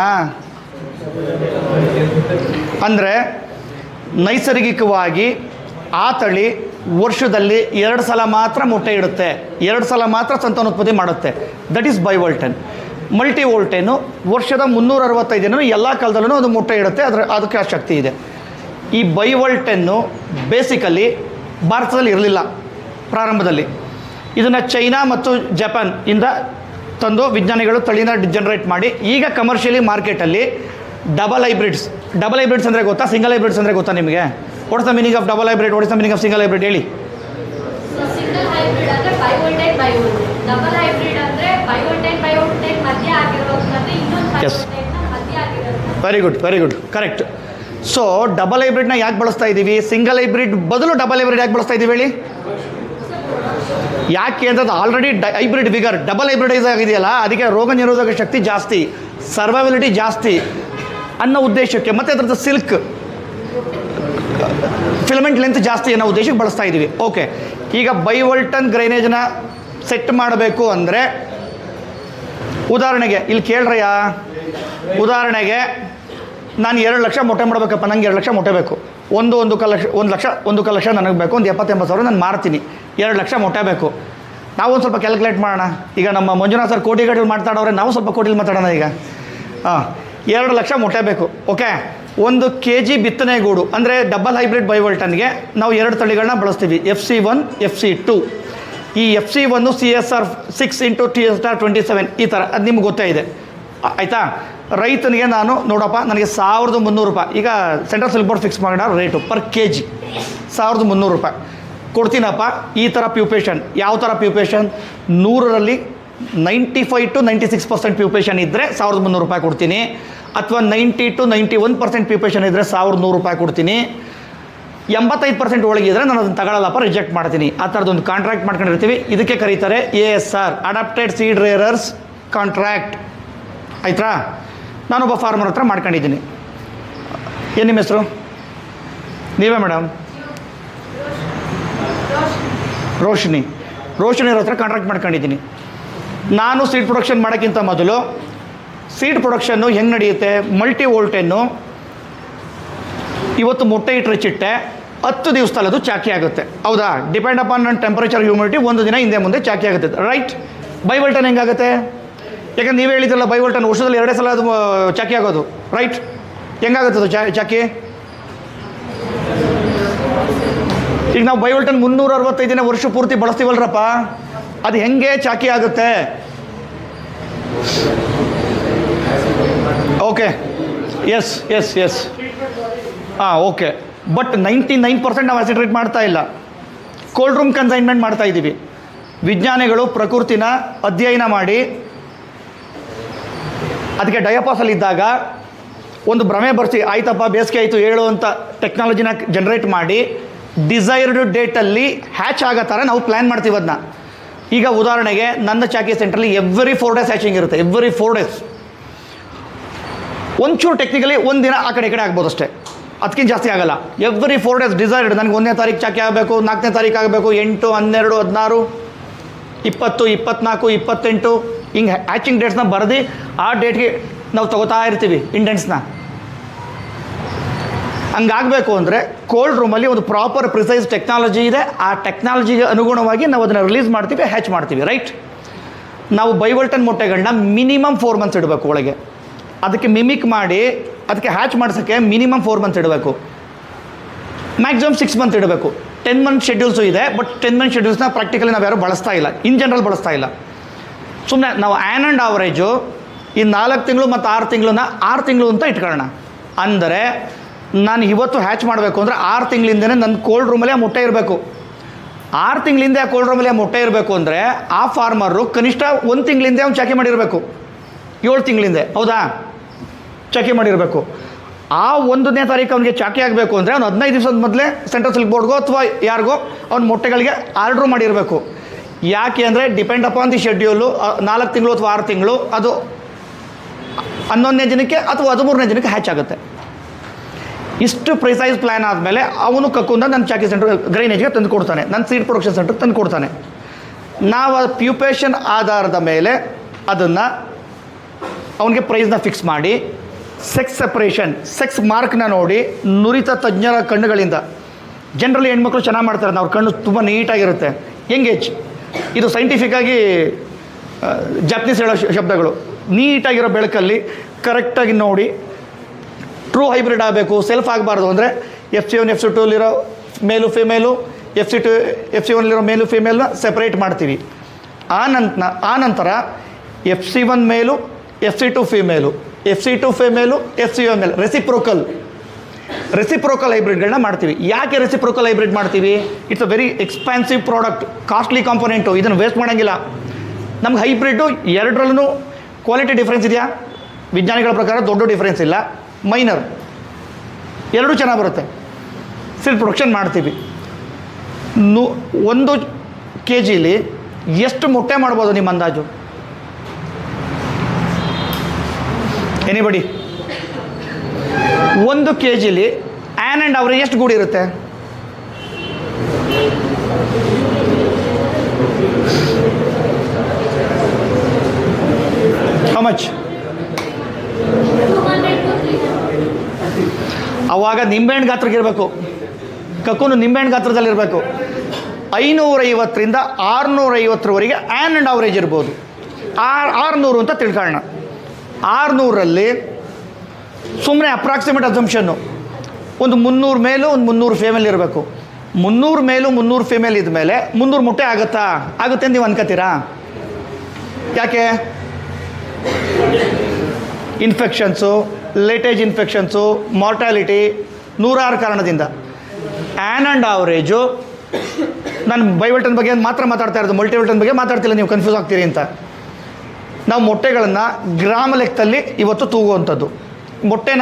ಅಂದರೆ ನೈಸರ್ಗಿಕವಾಗಿ ಆ ತಳಿ ವರ್ಷದಲ್ಲಿ 2 ಸಲ ಮಾತ್ರ ಮೊಟ್ಟೆ ಇಡುತ್ತೆ, 2 ಸಲ ಮಾತ್ರ ಸಂತಾನೋತ್ಪತ್ತಿ ಮಾಡುತ್ತೆ. That is ಬೈವಲ್ಟನ್. ಮಲ್ಟಿವೋಲ್ಟೇನು ವರ್ಷದ 365 ದಿನ ಎಲ್ಲ ಕಾಲದಲ್ಲೂ ಅದು ಮೊಟ್ಟೆ ಇಡುತ್ತೆ, ಅದಕ್ಕೆ ಆ ಶಕ್ತಿ ಇದೆ. ಈ ಬೈವಲ್ಟನ್ನು ಬೇಸಿಕಲಿ ಭಾರತದಲ್ಲಿ ಇರಲಿಲ್ಲ ಪ್ರಾರಂಭದಲ್ಲಿ. ಇದನ್ನು ಚೈನಾ ಮತ್ತು ಜಪಾನ್ ಇಂದ ತಂದು ವಿಜ್ಞಾನಿಗಳು ತಳಿನ ಜನರೇಟ್ ಮಾಡಿ ಈಗ ಕಮರ್ಷಿಯಲಿ ಮಾರ್ಕೆಟಲ್ಲಿ ಡಬಲ್ ಹೈಬ್ರಿಡ್ಸ್ ಅಂದರೆ ಗೊತ್ತಾ? ಸಿಂಗಲ್ ಹೈಬ್ರಿಡ್ಸ್ ಅಂದರೆ ಗೊತ್ತಾ ನಿಮಗೆ? What is the meaning of double hybrid? What is the meaning of single hybrid? ಹೇಳಿ. ಸಿಂಗಲ್ ಹೈಬ್ರಿಡ್ ಅಂದ್ರೆ ಬೈವೋಲ್ಟೈನ್. ಡಬಲ್ ಹೈಬ್ರಿಡ್ ಅಂದ್ರೆ ಬೈವೋಲ್ಟೈನ್ ಮಧ್ಯ ಆಗಿರೋದು, ಇನ್ನೊಂದು ಬೈವೋಲ್ಟೈನ್ ಮಧ್ಯ ಆಗಿರೋದು. Very good, correct. So double ಹೈಬ್ರಿಡ್ನ ಯಾಕೆ ಬಳಸ್ತಾ ಇದ್ದೀವಿ? ಸಿಂಗಲ್ ಹೈಬ್ರಿಡ್ ಬದಲು ಡಬಲ್ ಹೈಬ್ರಿಡ್ ಯಾಕೆ ಬಳಸ್ತಾ ಇದ್ದೀವಿ ಹೇಳಿ? ಯಾಕೆ ಅಂದರೆ already hybrid vigour double hybridise ಆಗಿದೆಯಲ್ಲ, ಅದಕ್ಕೆ ರೋಗ ನಿರೋಧಕ ಶಕ್ತಿ ಜಾಸ್ತಿ, ಸರ್ವೈವಲಿಟಿ ಜಾಸ್ತಿ ಅನ್ನೋ ಉದ್ದೇಶಕ್ಕೆ, ಮತ್ತು ಅದರದ್ದು ಸಿಲ್ಕ್ ಫಿಲಮೆಂಟ್ ಲೆಂತ್ ಜಾಸ್ತಿ ಅನ್ನೋ ಉದ್ದೇಶಕ್ಕೆ ಬಳಸ್ತಾ ಇದ್ದೀವಿ. ಓಕೆ, ಈಗ ಬೈವಲ್ಟನ್ ಗ್ರೈನೇಜ್ನ ಸೆಟ್ ಮಾಡಬೇಕು ಅಂದರೆ ಉದಾಹರಣೆಗೆ ಇಲ್ಲಿ ಕೇಳ್ರಯ್ಯ, ಉದಾಹರಣೆಗೆ ನಾನು 2 ಲಕ್ಷ ಮೊಟ್ಟೆ ಮಾಡಬೇಕಪ್ಪ, ನನಗೆ 2 ಲಕ್ಷ ಮೊಟ್ಟೆ ಬೇಕು. 1 ಲಕ್ಷ ನನಗೆ ಬೇಕು, ಒಂದು 70-80 ಸಾವಿರ ನಾನು ಮಾರ್ತೀನಿ. 2 ಲಕ್ಷ ಮೊಟ್ಟೆ ಬೇಕು. ನಾವು ಒಂದು ಸ್ವಲ್ಪ ಕ್ಯಾಲ್ಕುಲೇಟ್ ಮಾಡೋಣ. ಈಗ ನಮ್ಮ ಮಂಜುನಾಥ್ ಸರ್ ಕೋಟಿಗಟ್ಟಲ್ಲಿ ಮಾತಾಡೋರೆ, ನಾವು ಸ್ವಲ್ಪ ಕೋಟಿಲಿ ಮಾತಾಡೋಣ. ಈಗ 2 ಲಕ್ಷ ಮೊಟ್ಟೆ ಬೇಕು. ಓಕೆ, 1 kg ಬಿತ್ತನೆಗೂಡು ಅಂದರೆ ಡಬಲ್ ಹೈಬ್ರಿಡ್ ಬೈವಲ್ಟನ್ಗೆ ನಾವು 2 ತಳಿಗಳನ್ನ ಬಳಸ್ತೀವಿ, FC1, FC2. ಈ FC1 CSR 6 × TSR 27 ಈ ಥರ, ಅದು ನಿಮ್ಗೆ ಗೊತ್ತೇ ಇದೆ ಆಯಿತಾ? ರೈತನಿಗೆ ನಾನು ನೋಡಪ್ಪ, ನನಗೆ 1,300 ರೂಪಾಯಿ, ಈಗ ಸೆಂಟ್ರಲ್ ಸಿಲ್ಕ್ ಬೋರ್ಡ್ ಫಿಕ್ಸ್ ಮಾಡೋ ರೇಟು ಪರ್ kg 1,300 ರೂಪಾಯಿ ಕೊಡ್ತೀನಪ್ಪ. ಈ ಥರ ಪ್ಯೂಪೇಷನ್, ಯಾವ ಥರ ಪ್ಯೂಪೇಷನ್? 100ರಲ್ಲಿ 95 to 96% ಪ್ಯೂಪೇಷನ್ ಇದ್ದರೆ 1,300 ರೂಪಾಯಿ ಕೊಡ್ತೀನಿ, ಅಥವಾ 90 to 91% ಪ್ಯೂಪೇಷನ್ ಇದ್ದರೆ 1,100 ರೂಪಾಯಿ ಕೊಡ್ತೀನಿ. 85% ಒಳಗಿದ್ರೆ ನಾನು ಅದನ್ನು ತಗೊಳ್ಳಲ್ಲಪ್ಪ, ರಿಜೆಕ್ಟ್ ಮಾಡ್ತೀನಿ. ಆ ಥರದೊಂದು ಕಾಂಟ್ರಾಕ್ಟ್ ಮಾಡ್ಕೊಂಡಿರ್ತೀವಿ. ಇದಕ್ಕೆ ಕರೀತಾರೆ ASR, adopted seed rearers contract. ಆಯ್ತಾ? ನಾನೊಬ್ಬ ಫಾರ್ಮರ್ ಹತ್ರ ಮಾಡ್ಕೊಂಡಿದ್ದೀನಿ. ಏನು ನಿಮ್ಮ ಹೆಸರು? ನೀವೇ ಮೇಡಮ್? ರೋಶಿನಿ ಅವ್ರ ಹತ್ರ ಕಾಂಟ್ರಾಕ್ಟ್ ಮಾಡ್ಕೊಂಡಿದ್ದೀನಿ. ನಾನು ಸೀಡ್ ಪ್ರೊಡಕ್ಷನ್ ಮಾಡೋಕ್ಕಿಂತ ಮೊದಲು ಸೀಡ್ ಪ್ರೊಡಕ್ಷನ್ನು ಹೆಂಗೆ ನಡೆಯುತ್ತೆ? ಮಲ್ಟಿ ವೋಲ್ಟನ್ನು ಇವತ್ತು ಮೊಟ್ಟೆ ಇಟ್ಟರೆ ಚಿಟ್ಟೆ 10 ದಿವಸದಲ್ಲಿ ಅದು ಚಾಕಿ ಆಗುತ್ತೆ. ಹೌದಾ? ಡಿಪೆಂಡ್ ಅಪಾನ್ ನನ್ನ ಟೆಂಪರೇಚರ್, ಹ್ಯೂಮಿಡಿಟಿ, 1 ದಿನ ಹಿಂದೆ ಮುಂದೆ ಚಾಕಿ ಆಗುತ್ತೆ. ರೈಟ್? ಬೈವಲ್ಟನ್ ಹೆಂಗಾಗುತ್ತೆ? ಯಾಕಂದ್ರೆ ನೀವೇ ಹೇಳಿದ್ರಲ್ಲ, ಬೈವಲ್ಟನ್ ವರ್ಷದಲ್ಲಿ 2 ಸಲ ಅದು ಚಾಕಿ ಆಗೋದು. ರೈಟ್? ಹೆಂಗಾಗುತ್ತೆ ಅದು ಚಾಕಿ? ಈಗ ನಾವು ಬೈವಲ್ಟನ್ 365 ದಿನ ವರ್ಷ ಪೂರ್ತಿ ಬಳಸ್ತೀವಲ್ರಪ್ಪ, ಅದು ಹೆಂಗೆ ಚಾಕಿ ಆಗುತ್ತೆ? Okay, yes okay. ಬಟ್ 99% ನಾವು ಆಸಿಡ್ ಟ್ರೀಟ್ ಮಾಡ್ತಾ ಇಲ್ಲ. ಕೋಲ್ಡ್ ರೂಮ್ ಕನ್ಸೈನ್ಮೆಂಟ್ ಮಾಡ್ತಾ ಇದ್ದೀವಿ. ವಿಜ್ಞಾನಿಗಳು ಪ್ರಕೃತಿನ ಅಧ್ಯಯನ ಮಾಡಿ ಅದಕ್ಕೆ ಡಯಾಪಾಸಲ್ಲಿದ್ದಾಗ ಒಂದು ಭ್ರಮೆ ಬರ್ಸಿ ಆಯ್ತಪ್ಪ ಬೇಸಿಗೆ ಆಯಿತು ಹೇಳು ಅಂತ ಟೆಕ್ನಾಲಜಿನ ಜನ್ರೇಟ್ ಮಾಡಿ ಡಿಸೈರ್ಡ್ ಡೇಟಲ್ಲಿ ಹ್ಯಾಚ್ ಆಗೋ ಥರ ನಾವು ಪ್ಲ್ಯಾನ್ ಮಾಡ್ತೀವಿ ಅದನ್ನ. ಈಗ ಉದಾಹರಣೆಗೆ ನನ್ನ ಚಾಕಿ ಸೆಂಟ್ರಲ್ಲಿ ಎವ್ರಿ 4 days ಹ್ಯಾಚಿಂಗ್ ಇರುತ್ತೆ, ಎವ್ರಿ 4 days. ಒಂಚೂರು ಟೆಕ್ನಿಕಲಿ ಒಂದಿನ ಆ ಕಡೆ ಈ ಕಡೆ ಆಗ್ಬೋದು ಅಷ್ಟೇ, ಅದಕ್ಕಿಂತ ಜಾಸ್ತಿ ಆಗಲ್ಲ. ಎವ್ರಿ 4 days ಡಿಸೈರ್ಡ್, ನನಗೆ 1ನೇ ತಾರೀಕು ಚಾಕಿ ಆಗಬೇಕು, 4ನೇ ತಾರೀಕು ಆಗಬೇಕು, 8, 12, 16, 20, 24, 28 ಹಿಂಗೆ ಹ್ಯಾಚಿಂಗ್ ಡೇಟ್ಸ್ನ ಬರೆದು ಆ ಡೇಟ್ಗೆ ನಾವು ತೊಗೋತಾ ಇರ್ತೀವಿ ಇಂಡೆಂಟ್ಸ್ನ. ಹಂಗಾಗಬೇಕು ಅಂದರೆ ಕೋಲ್ಡ್ ರೂಮಲ್ಲಿ ಒಂದು ಪ್ರಾಪರ್ ಪ್ರಿಸೈಸ್ ಟೆಕ್ನಾಲಜಿ ಇದೆ. ಆ ಟೆಕ್ನಾಲಜಿಗೆ ಅನುಗುಣವಾಗಿ ನಾವು ಅದನ್ನು ರಿಲೀಸ್ ಮಾಡ್ತೀವಿ, ಹ್ಯಾಚ್ ಮಾಡ್ತೀವಿ. ರೈಟ್, ನಾವು ಬೈವಲ್ಟನ್ ಮೊಟ್ಟೆಗಳನ್ನ ಮಿನಿಮಮ್ 4 months ಇಡಬೇಕು ಒಳಗೆ. ಅದಕ್ಕೆ ಮಿಮಿಕ್ ಮಾಡಿ ಅದಕ್ಕೆ ಹ್ಯಾಚ್ ಮಾಡಿಸೋಕ್ಕೆ ಮಿನಿಮಮ್ 4 months ಇಡಬೇಕು, ಮ್ಯಾಕ್ಸಿಮಮ್ 6 months ಇಡಬೇಕು. 10 month ಶೆಡ್ಯೂಲ್ಸು ಇದೆ, ಬಟ್ 10 month ಶೆಡ್ಯೂಲ್ಸ್ನ ಪ್ರಾಕ್ಟಿಕಲಿ ನಾವು ಯಾರೂ ಬಳಸ್ತಾ ಇಲ್ಲ, ಇನ್ ಜನರಲ್ ಬಳಸ್ತಾ ಇಲ್ಲ. ಸುಮ್ಮನೆ ನಾವು ಆ್ಯನ್ ಆ್ಯಂಡ್ ಆವರೇಜು ಈ 4 ತಿಂಗಳು ಮತ್ತು 6 ತಿಂಗಳನ್ನ 6 ತಿಂಗಳು ಅಂತ ಇಟ್ಕೊಳ್ಳೋಣ. ಅಂದರೆ ನಾನು ಇವತ್ತು ಹ್ಯಾಚ್ ಮಾಡಬೇಕು ಅಂದರೆ 6 ತಿಂಗಳಿಂದನೇ ನನ್ನ ಕೋಲ್ಡ್ ರೂಮಲ್ಲಿ ಆ ಮೊಟ್ಟೆ ಇರಬೇಕು. 6 ತಿಂಗಳಿಂದ ಆ ಕೋಲ್ಡ್ ರೂಮಲ್ಲಿ ಆ ಮೊಟ್ಟೆ ಇರಬೇಕು ಅಂದರೆ ಆ ಫಾರ್ಮರು ಕನಿಷ್ಠ 1 ತಿಂಗಳಿಂದ ಅವ್ನು ಚಾಕಿ ಮಾಡಿರಬೇಕು, 7 ತಿಂಗಳಿಂದ, ಹೌದಾ? ಚಾಕಿ ಮಾಡಿರಬೇಕು. ಆ 1ನೇ ತಾರೀಕು ಅವನಿಗೆ ಚಾಕಿ ಆಗಬೇಕು ಅಂದರೆ ಅವ್ನು 15 ದಿವಸದ ಮೊದಲೇ ಸೆಂಟ್ರಲ್ ಸಿಲ್ಕ್ ಬೋರ್ಡ್ಗೋ ಅಥವಾ ಯಾರಿಗೋ ಅವ್ನ ಮೊಟ್ಟೆಗಳಿಗೆ ಆರ್ಡ್ರ್ ಮಾಡಿರಬೇಕು. ಯಾಕೆ ಅಂದರೆ ಡಿಪೆಂಡ್ ಅಪಾನ್ ದಿ ಶೆಡ್ಯೂಲು 4 ತಿಂಗಳು ಅಥವಾ 6 ತಿಂಗಳು ಅದು 11ನೇ ದಿನಕ್ಕೆ ಅಥವಾ 13ನೇ ದಿನಕ್ಕೆ ಹ್ಯಾಚ್ ಆಗುತ್ತೆ. ಇಷ್ಟು ಪ್ರಿಸೈಸ್ ಪ್ಲ್ಯಾನ್ ಆದಮೇಲೆ ಅವನು ಕಕ್ಕುಂದ ನನ್ನ ಚಾಕಿ ಸೆಂಟರ್ ಗ್ರೈನೇಜ್ಗೆ ತಂದು ಕೊಡ್ತಾನೆ, ನನ್ನ ಸೀಡ್ ಪ್ರೊಡಕ್ಷನ್ ಸೆಂಟರ್ ತಂದು ಕೊಡ್ತಾನೆ. ನಾವು ಆ ಪ್ಯೂಪೇಷನ್ ಆಧಾರದ ಮೇಲೆ ಅದನ್ನು ಅವನಿಗೆ ಪ್ರೈಸ್ನ ಫಿಕ್ಸ್ ಮಾಡಿ ಸೆಕ್ಸ್ ಸೆಪ್ರೇಷನ್, ಸೆಕ್ಸ್ ಮಾರ್ಕ್ನ ನೋಡಿ ನುರಿತ ತಜ್ಞರ ಕಣ್ಣುಗಳಿಂದ. ಜನರಲಿ ಹೆಣ್ಮಕ್ಳು ಚೆನ್ನಾಗಿ ಮಾಡ್ತಾರೆ, ಅವ್ರ ಕಣ್ಣು ತುಂಬ ನೀಟಾಗಿರುತ್ತೆ. ಎಂಗೇಜ್, ಇದು ಸೈಂಟಿಫಿಕ್ಕಾಗಿ ಜಾಪನೀಸ್ ಹೇಳೋ ಶಬ್ದಗಳು. ನೀಟಾಗಿರೋ ಬೆಳಕಲ್ಲಿ ಕರೆಕ್ಟಾಗಿ ನೋಡಿ ಟ್ರೂ ಹೈಬ್ರಿಡ್ ಆಗಬೇಕು, ಸೆಲ್ಫ್ ಆಗಬಾರ್ದು ಅಂದರೆ FC1 FC2 ಮೇಲು ಫಿಮೇಲು, FC1 ಮೇಲು ಫಿಮೇಲ್ನ ಸೆಪ್ರೇಟ್ ಮಾಡ್ತೀವಿ. ಆ ನಂತರ FC1 ಮೇಲು, FC2 female, FC2 female, FC1 ಮೇಲ್, ರೆಸಿಪ್ರೋಕಲ್ ಹೈಬ್ರಿಡ್ಗಳನ್ನ ಮಾಡ್ತೀವಿ. ಯಾಕೆ ರೆಸಿಪ್ರೋಕಲ್ ಹೈಬ್ರಿಡ್ ಮಾಡ್ತೀವಿ? It's a very expensive product, costly component, ಇದನ್ನು ವೇಸ್ಟ್ ಮಾಡೋಂಗಿಲ್ಲ. ನಮ್ಗೆ ಹೈಬ್ರಿಡ್ಡು ಎರಡರಲ್ಲೂ ಕ್ವಾಲಿಟಿ ಡಿಫ್ರೆನ್ಸ್ ಇದೆಯಾ? ವಿಜ್ಞಾನಿಗಳ ಪ್ರಕಾರ ದೊಡ್ಡ ಡಿಫ್ರೆನ್ಸ್ ಇಲ್ಲ, ಮೈನರ್, ಎರಡೂ ಚೆನ್ನಾಗಿ ಬರುತ್ತೆ. ಸೀಡ್ ಪ್ರೊಡಕ್ಷನ್ ಮಾಡ್ತೀವಿ. 1 kgಲಿ ಎಷ್ಟು ಮೊಟ್ಟೆ ಮಾಡ್ಬೋದು ನಿಮ್ಮ ಅಂದಾಜು? ಎನಿಬಡಿ? 1 kgಲಿ ಆ್ಯನ್ ಆ್ಯಂಡ್ ಅವರೇಜ್ ಎಷ್ಟು ಗೂಡು ಇರುತ್ತೆ? How much? ಅವಾಗ ನಿಂಬೆಹಣ್ಣು ಗಾತ್ರಕ್ಕಿರಬೇಕು, ಕಕ್ಕೂನು ನಿಂಬೆಹಣ್ಣು ಗಾತ್ರದಲ್ಲಿರಬೇಕು. 550ರಿಂದ 650ರವರೆಗೆ ಆ್ಯನ್ ಆ್ಯಂಡ್ ಅವರೇಜ್ ಇರ್ಬೋದು. 600 ಅಂತ ತಿಳ್ಕೊಳ್ಳೋಣ. 600ರಲ್ಲಿ ಸುಮ್ಮನೆ ಅಪ್ರಾಕ್ಸಿಮೇಟ್ ಅಸಂಪ್ಷನ್ನು ಒಂದು 300 ಮೇಲು, ಒಂದು 300 ಫೀಮೇಲ್ ಇರಬೇಕು. 300 ಮೇಲು 300 ಫೀಮೇಲ್ ಇದ್ಮೇಲೆ 300 ಮೊಟ್ಟೆ ಆಗುತ್ತೆ ಅಂತ ನೀವು ಅನ್ಕೋತೀರಾ? ಯಾಕೆ? ಇನ್ಫೆಕ್ಷನ್ಸು, ಲೇಟೇಜ್ ಇನ್ಫೆಕ್ಷನ್ಸು, ಮಾರ್ಟಾಲಿಟಿ, 106 ಕಾರಣದಿಂದ. ಆ್ಯನ್ ಆ್ಯಂಡ್ ಅವರೇಜು, ನಾನು ಬೈವಲ್ಟನ್ ಬಗ್ಗೆ ಮಾತ್ರ ಮಾತಾಡ್ತಾ ಇರೋದು, ಮಲ್ಟಿವಲ್ಟನ್ ಬಗ್ಗೆ ಮಾತಾಡ್ತಿಲ್ಲ, ನೀವು ಕನ್ಫ್ಯೂಸ್ ಆಗ್ತೀರಿ ಅಂತ. ನಾವು ಮೊಟ್ಟೆಗಳನ್ನು ಗ್ರಾಮ ಲೆಕ್ಕದಲ್ಲಿ ಇವತ್ತು ತೂಗುವಂಥದ್ದು. ಮೊಟ್ಟೆನ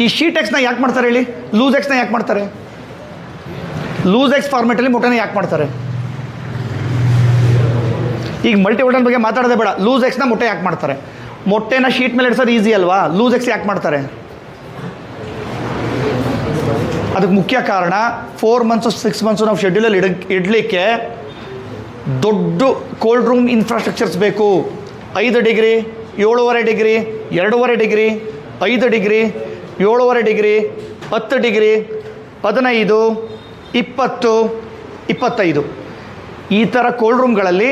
ಈ ಶೀಟ್ ಎಕ್ಸ್ನ ಯಾಕೆ ಮಾಡ್ತಾರೆ ಹೇಳಿ? ಲೂಸ್ ಎಕ್ಸ್ನ ಯಾಕೆ ಮಾಡ್ತಾರೆ? ಲೂಸ್ ಎಕ್ಸ್ ಫಾರ್ಮೆಟಲ್ಲಿ ಮೊಟ್ಟೆನ ಯಾಕೆ ಮಾಡ್ತಾರೆ? ಈಗ ಮಲ್ಟಿವಲ್ಟನ್ ಬಗ್ಗೆ ಮಾತಾಡೋದೇ ಬೇಡ, ಲೂಸ್ ಎಕ್ಸ್ನ ಮೊಟ್ಟೆ ಯಾಕೆ ಮಾಡ್ತಾರೆ? ಮೊಟ್ಟೆನ ಶೀಟ್ ಮೇಲೆ ಇಡ್ಸೋದು ಈಸಿ ಅಲ್ವಾ? ಲೂಸ್ ಎಕ್ಸ್ ಯಾಕೆ ಮಾಡ್ತಾರೆ? ಅದಕ್ಕೆ ಮುಖ್ಯ ಕಾರಣ 4 months 6 months ನಾವು ಶೆಡ್ಯೂಲಲ್ಲಿ ಇಡಲಿಕ್ಕೆ ದೊಡ್ಡ ಕೋಲ್ಡ್ ರೂಮ್ ಇನ್ಫ್ರಾಸ್ಟ್ರಕ್ಚರ್ಸ್ ಬೇಕು. 5 degree, 7.5 degree, 2.5 degree, 5 degree, 7.5 degree, 10 degree, 15, 20, 25 ಈ ಥರ ಕೋಲ್ಡ್ ರೂಮ್ಗಳಲ್ಲಿ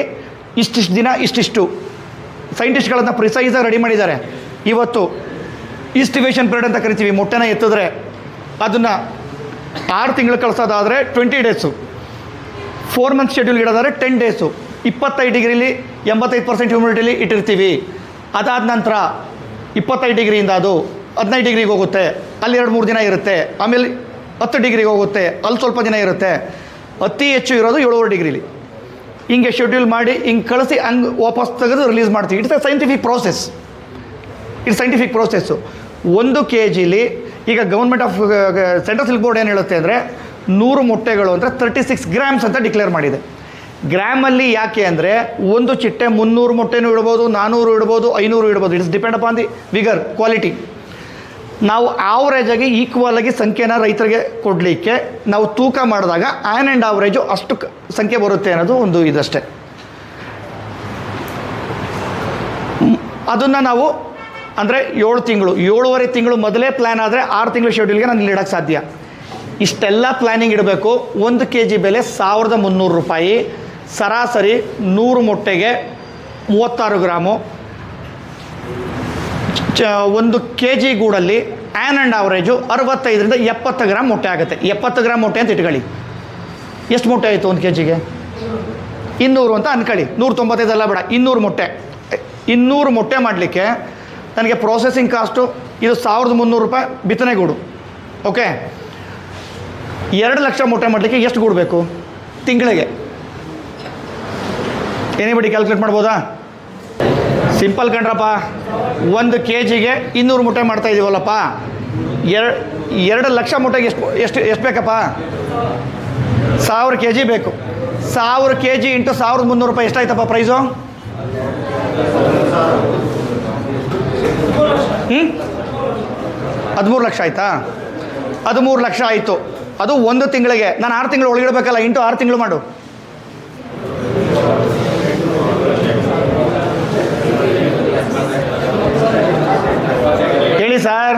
ಇಷ್ಟಿಷ್ಟು ದಿನ ಇಷ್ಟಿಷ್ಟು ಸೈಂಟಿಸ್ಟ್ಗಳನ್ನು ಪ್ರಿಸೈಸಾಗಿ ರೆಡಿ ಮಾಡಿದ್ದಾರೆ. ಇವತ್ತು ಈಸ್ಟಿವೇಷನ್ ಪೀರಿಯಡ್ ಅಂತ ಕರಿತೀವಿ. ಮೊಟ್ಟೆನ ಎತ್ತಿದ್ರೆ ಅದನ್ನು 6 ತಿಂಗಳು ಕಳಿಸೋದಾದರೆ 20 days, 4 months ಶೆಡ್ಯೂಲ್ ಇಡೋದಾದರೆ 10 days, 25 ಡಿಗ್ರಿಲಿ 85% ಹ್ಯೂಮಿಡಿಟಿಲಿ ಇಟ್ಟಿರ್ತೀವಿ. ಅದಾದ ನಂತರ 25 ಡಿಗ್ರಿಯಿಂದ ಅದು 15 ಡಿಗ್ರಿಗೆ ಹೋಗುತ್ತೆ, ಅಲ್ಲಿ 2-3 ದಿನ ಇರುತ್ತೆ. ಆಮೇಲೆ 10 ಡಿಗ್ರಿಗೆ ಹೋಗುತ್ತೆ, ಅಲ್ಲಿ ಸ್ವಲ್ಪ ದಿನ ಇರುತ್ತೆ. ಅತಿ ಹೆಚ್ಚು ಇರೋದು 7.5 ಡಿಗ್ರಿಲಿ. ಹಿಂಗೆ ಶೆಡ್ಯೂಲ್ ಮಾಡಿ ಹಿಂಗೆ ಕಳಿಸಿ ಹಂಗೆ ವಾಪಸ್ ತೆಗೆದು ರಿಲೀಸ್ ಮಾಡ್ತೀವಿ. It's a scientific process. It's scientific process. 1 kg ಈಗ government of central silk board ಏನು ಹೇಳುತ್ತೆ ಅಂದರೆ 100 ಮೊಟ್ಟೆಗಳು ಅಂದರೆ 36 ಗ್ರಾಮ್ಸ್ ಅಂತ ಡಿಕ್ಲೇರ್ ಮಾಡಿದೆ. ಗ್ರಾಮಲ್ಲಿ ಯಾಕೆ ಅಂದರೆ ಒಂದು ಚಿಟ್ಟೆ 300 ಮೊಟ್ಟೆನೂ ಇಡ್ಬೋದು, 400 ಇಡ್ಬೋದು, 500 ಇಡ್ಬೋದು. It's depend upon the vigour, quality. ನಾವು ಆವ್ರೇಜಾಗಿ ಈಕ್ವಲಾಗಿ ಸಂಖ್ಯೆನ ರೈತರಿಗೆ ಕೊಡಲಿಕ್ಕೆ ನಾವು ತೂಕ ಮಾಡಿದಾಗ ಆ್ಯನ್ ಆ್ಯಂಡ್ ಆವ್ರೇಜು ಅಷ್ಟು ಸಂಖ್ಯೆ ಬರುತ್ತೆ ಅನ್ನೋದು ಒಂದು ಇದಷ್ಟೇ. ಅದನ್ನು ನಾವು ಅಂದರೆ 7 ತಿಂಗಳು 7.5 ತಿಂಗಳು ಮೊದಲೇ ಪ್ಲ್ಯಾನ್ ಆದರೆ 6 ತಿಂಗಳು ಶೆಡ್ಯೂಲ್ಗೆ ನಾನು ಇಲ್ಲಿ ಇಡೋಕ್ಕೆ ಸಾಧ್ಯ. ಇಷ್ಟೆಲ್ಲ ಪ್ಲ್ಯಾನಿಂಗ್ ಇಡಬೇಕು. 1 kg ಬೆಲೆ 1300 ರೂಪಾಯಿ. ಸರಾಸರಿ 100 ಮೊಟ್ಟೆಗೆ 36 ಗ್ರಾಮು. 1 kg ಗೂಡಲ್ಲಿ ಆ್ಯನ್ ಆ್ಯಂಡ್ ಆವ್ರೇಜು 65ರಿಂದ 70 ಗ್ರಾಮ್ ಮೊಟ್ಟೆ ಆಗುತ್ತೆ. 70 ಗ್ರಾಮ್ ಮೊಟ್ಟೆ ಅಂತ ಇಟ್ಕೊಳ್ಳಿ. ಎಷ್ಟು ಮೊಟ್ಟೆ ಆಯಿತು 1 kg? 200 ಅಂತ ಅಂದ್ಕೊಳ್ಳಿ. 195 ಅಲ್ಲ ಬೇಡ, 200 ಮೊಟ್ಟೆ. 200 ಮೊಟ್ಟೆ ಮಾಡಲಿಕ್ಕೆ ನನಗೆ ಪ್ರೊಸೆಸಿಂಗ್ ಕಾಸ್ಟು ಇದು 1300 ರೂಪಾಯಿ ಬಿತ್ತನೆ ಗೂಡು. ಓಕೆ, 2 ಲಕ್ಷ ಮೊಟ್ಟೆ ಮಾಡಲಿಕ್ಕೆ ಎಷ್ಟು ಗೂಡು ಬೇಕು ತಿಂಗಳಿಗೆ? ಏನಿಬಿಡಿ ಕ್ಯಾಲ್ಕುಲೇಟ್ ಮಾಡ್ಬೋದಾ? ಸಿಂಪಲ್ ಕಣ್ರಪ್ಪ. 1 kgಗೆ 200 ಮೊಟ್ಟೆ ಮಾಡ್ತಾ ಇದ್ದೀವಲ್ಲಪ್ಪ. 2 ಲಕ್ಷ ಮೊಟ್ಟೆಗೆ ಎಷ್ಟು ಬೇಕಪ್ಪ? 1000 kg ಬೇಕು. 1000 kg ಇಂಟು 1300 ರೂಪಾಯಿ ಎಷ್ಟಾಯ್ತಪ್ಪ ಪ್ರೈಸು? 13 ಲಕ್ಷ ಆಯಿತಾ? 13 ಲಕ್ಷ ಆಯಿತು. ಅದು 1 ತಿಂಗಳಿಗೆ. ನಾನು 6 ತಿಂಗಳು ಒಳಗಿಡಬೇಕಲ್ಲ, ಇಂಟು 6 ತಿಂಗಳು ಮಾಡು. ಹೇಳಿ ಸರ್.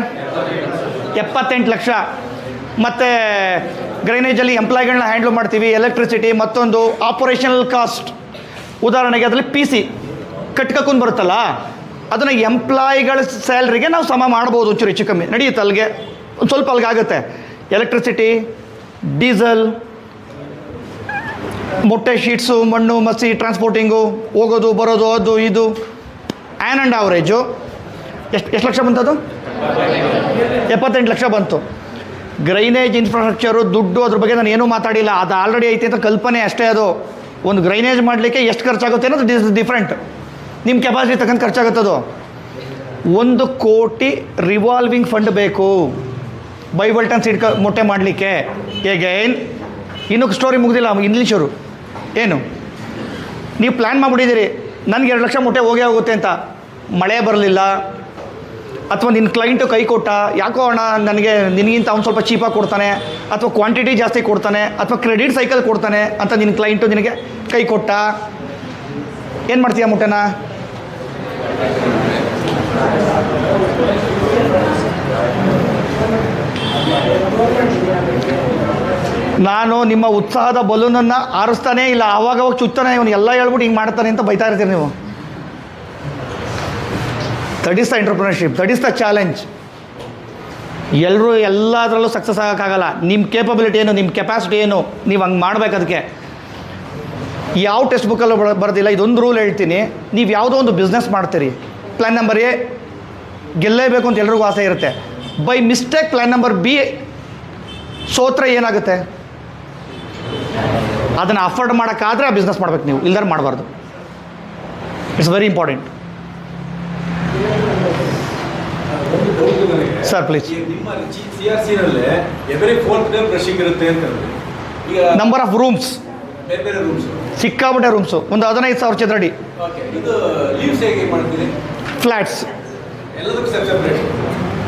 78 ಲಕ್ಷ. ಮತ್ತು ಗ್ರೈನೇಜಲ್ಲಿ ಎಂಪ್ಲಾಯ್ಗಳನ್ನ ಹ್ಯಾಂಡ್ಲ್ ಮಾಡ್ತೀವಿ, ಎಲೆಕ್ಟ್ರಿಸಿಟಿ, ಮತ್ತೊಂದು ಆಪರೇಷನಲ್ ಕಾಸ್ಟ್. ಉದಾಹರಣೆಗೆ ಅದರಲ್ಲಿ PC ಕಟ್ಕೊಂಡು ಬರುತ್ತಲ್ಲ, ಅದನ್ನು ಎಂಪ್ಲಾಯಿಗಳ ಸ್ಯಾಲ್ರಿಗೆ ನಾವು ಸಮ ಮಾಡ್ಬೋದು. ಒಂಚೂರು ಹೆಚ್ಚು ಕಮ್ಮಿ ನಡೆಯುತ್ತೆ, ಅಲ್ಲಿಗೆ ಒಂದು ಸ್ವಲ್ಪ ಅಲ್ಲಿಗೆ ಆಗುತ್ತೆ. ಎಲೆಕ್ಟ್ರಿಸಿಟಿ, ಡೀಸೆಲ್, ಮೊಟ್ಟೆ ಶೀಟ್ಸು, ಮಣ್ಣು ಮಸಿ, ಟ್ರಾನ್ಸ್ಪೋರ್ಟಿಂಗು, ಹೋಗೋದು ಬರೋದು, ಅದು ಇದು. ಆ್ಯನ್ ಆ್ಯಂಡ್ ಆವ್ರೇಜು ಎಷ್ಟು ಲಕ್ಷ ಬಂತದು? 78 ಲಕ್ಷ ಬಂತು. ಗ್ರೈನೇಜ್ ಇನ್ಫ್ರಾಸ್ಟ್ರಕ್ಚರು, ದುಡ್ಡು, ಅದ್ರ ಬಗ್ಗೆ ನಾನು ಏನೂ ಮಾತಾಡಿಲ್ಲ. ಅದು ಆಲ್ರೆಡಿ ಐತೆ ಅಂತ ಕಲ್ಪನೆ ಅಷ್ಟೇ. ಅದು ಒಂದು ಗ್ರೈನೇಜ್ ಮಾಡಲಿಕ್ಕೆ ಎಷ್ಟು ಖರ್ಚಾಗುತ್ತೆ ಅನ್ನೋದು ಡಿಫ್ರೆಂಟ್. ನಿಮ್ಮ ಕೆಪಾಸಿಟಿ ತಕ್ಕಂತ ಖರ್ಚಾಗುತ್ತದು. 1 ಕೋಟಿ ರಿವಾಲ್ವಿಂಗ್ ಫಂಡ್ ಬೇಕು ಬೈವಲ್ಟನ್ ಸೀಡ್ ಮೊಟ್ಟೆ ಮಾಡಲಿಕ್ಕೆ. ಹೇಗೇನು ಇನ್ನೂ ಸ್ಟೋರಿ ಮುಗ್ದಿಲ್ಲ ಇಂಗ್ಲೀಷರು. ಏನು ನೀವು ಪ್ಲ್ಯಾನ್ ಮಾಡಿಬಿಟ್ಟಿದ್ದೀರಿ, ನನಗೆ 2 ಲಕ್ಷ ಮೊಟ್ಟೆ ಹೋಗೇ ಹೋಗುತ್ತೆ ಅಂತ. ಮಳೆ ಬರಲಿಲ್ಲ, ಅಥವಾ ನಿನ್ನ ಕ್ಲೈಂಟು ಕೈ ಕೊಟ್ಟ, ಯಾಕೋ ಅಣ್ಣ ನನಗೆ ನಿನಗಿಂತ ಅವ್ನು ಸ್ವಲ್ಪ ಚೀಪಾಗಿ ಕೊಡ್ತಾನೆ, ಅಥವಾ ಕ್ವಾಂಟಿಟಿ ಜಾಸ್ತಿ ಕೊಡ್ತಾನೆ, ಅಥವಾ ಕ್ರೆಡಿಟ್ ಸೈಕಲ್ ಕೊಡ್ತಾನೆ ಅಂತ ನಿನ್ನ ಕ್ಲೈಂಟು ನಿನಗೆ ಕೈ ಕೊಟ್ಟ, ಏನು ಮಾಡ್ತೀಯ ಮೊಟ್ಟೆನ? ನಾನು ನಿಮ್ಮ ಉತ್ಸಾಹದ ಬಲೂನನ್ನು ಆರಿಸ್ತಾನೇ ಇಲ್ಲ. ಆವಾಗ ಚುತ್ತಾನೆ, ಇವನು ಎಲ್ಲ ಹೇಳ್ಬಿಟ್ಟು ಹಿಂಗೆ ಮಾಡ್ತಾನೆ ಅಂತ ಬೈತಾ ಇರ್ತೀರಿ ನೀವು. That is the entrepreneurship, that is the challenge. ಎಲ್ಲರೂ ಎಲ್ಲದರಲ್ಲೂ ಸಕ್ಸಸ್ ಆಗೋಕ್ಕಾಗಲ್ಲ. ನಿಮ್ಮ ಕೇಪಬಿಲಿಟಿ ಏನು, ನಿಮ್ಮ ಕೆಪಾಸಿಟಿ ಏನು, ನೀವು ಹಂಗೆ ಮಾಡ್ಬೇಕು. ಅದಕ್ಕೆ ಯಾವ ಟೆಕ್ಸ್ಟ್ ಬುಕ್ಕಲ್ಲೂ ಬರೋದಿಲ್ಲ. ಇದೊಂದು ರೂಲ್ ಹೇಳ್ತೀನಿ, ನೀವು ಯಾವುದೋ ಒಂದು ಬಿಸ್ನೆಸ್ ಮಾಡ್ತೀರಿ, ಪ್ಲ್ಯಾನ್ ನಂಬರ್ A ಗೆಲ್ಲೇಬೇಕು ಅಂತ ಎಲ್ರಿಗೂ ಆಸೆ ಇರುತ್ತೆ. By mistake plan number B ಸೋತ್ರೆ ಏನಾಗುತ್ತೆ? ಅದನ್ನು ಅಫೋರ್ಡ್ ಮಾಡೋಕ್ಕಾದರೆ ಆ ಬಿಸ್ನೆಸ್ ಮಾಡ್ಬೇಕು ನೀವು, ಇಲ್ದಾರೆ ಮಾಡಬಾರ್ದು. It's very important. Sir please. ನಿಮ್ಮ CRC-ನಲ್ಲೇ ಎವ್ರಿ 4th ಡೇ ಬ್ರಷಿಂಗ್ ಇರುತ್ತೆ ಅಂತ. ಈಗ ನಂಬರ್ ಆಫ್ ರೂಮ್ಸ್, ಬೇರೆ ಬೇರೆ ರೂಮ್ಸ್, ಸಿಕ್ಕಾಬಿಟ್ಟೆ ರೂಮ್ಸು, ಒಂದು 15,000 ಚದರಡಿ. ಓಕೆ, ಇದು ಲೀವ್ಸ್ ಹೇಗೆ ಮಾಡ್ತೀರಿ? ಫ್ಲ್ಯಾಟ್ಸ್ ಎಲ್ಲದಕ್ಕೂ ಸೆಪರೇಟ್.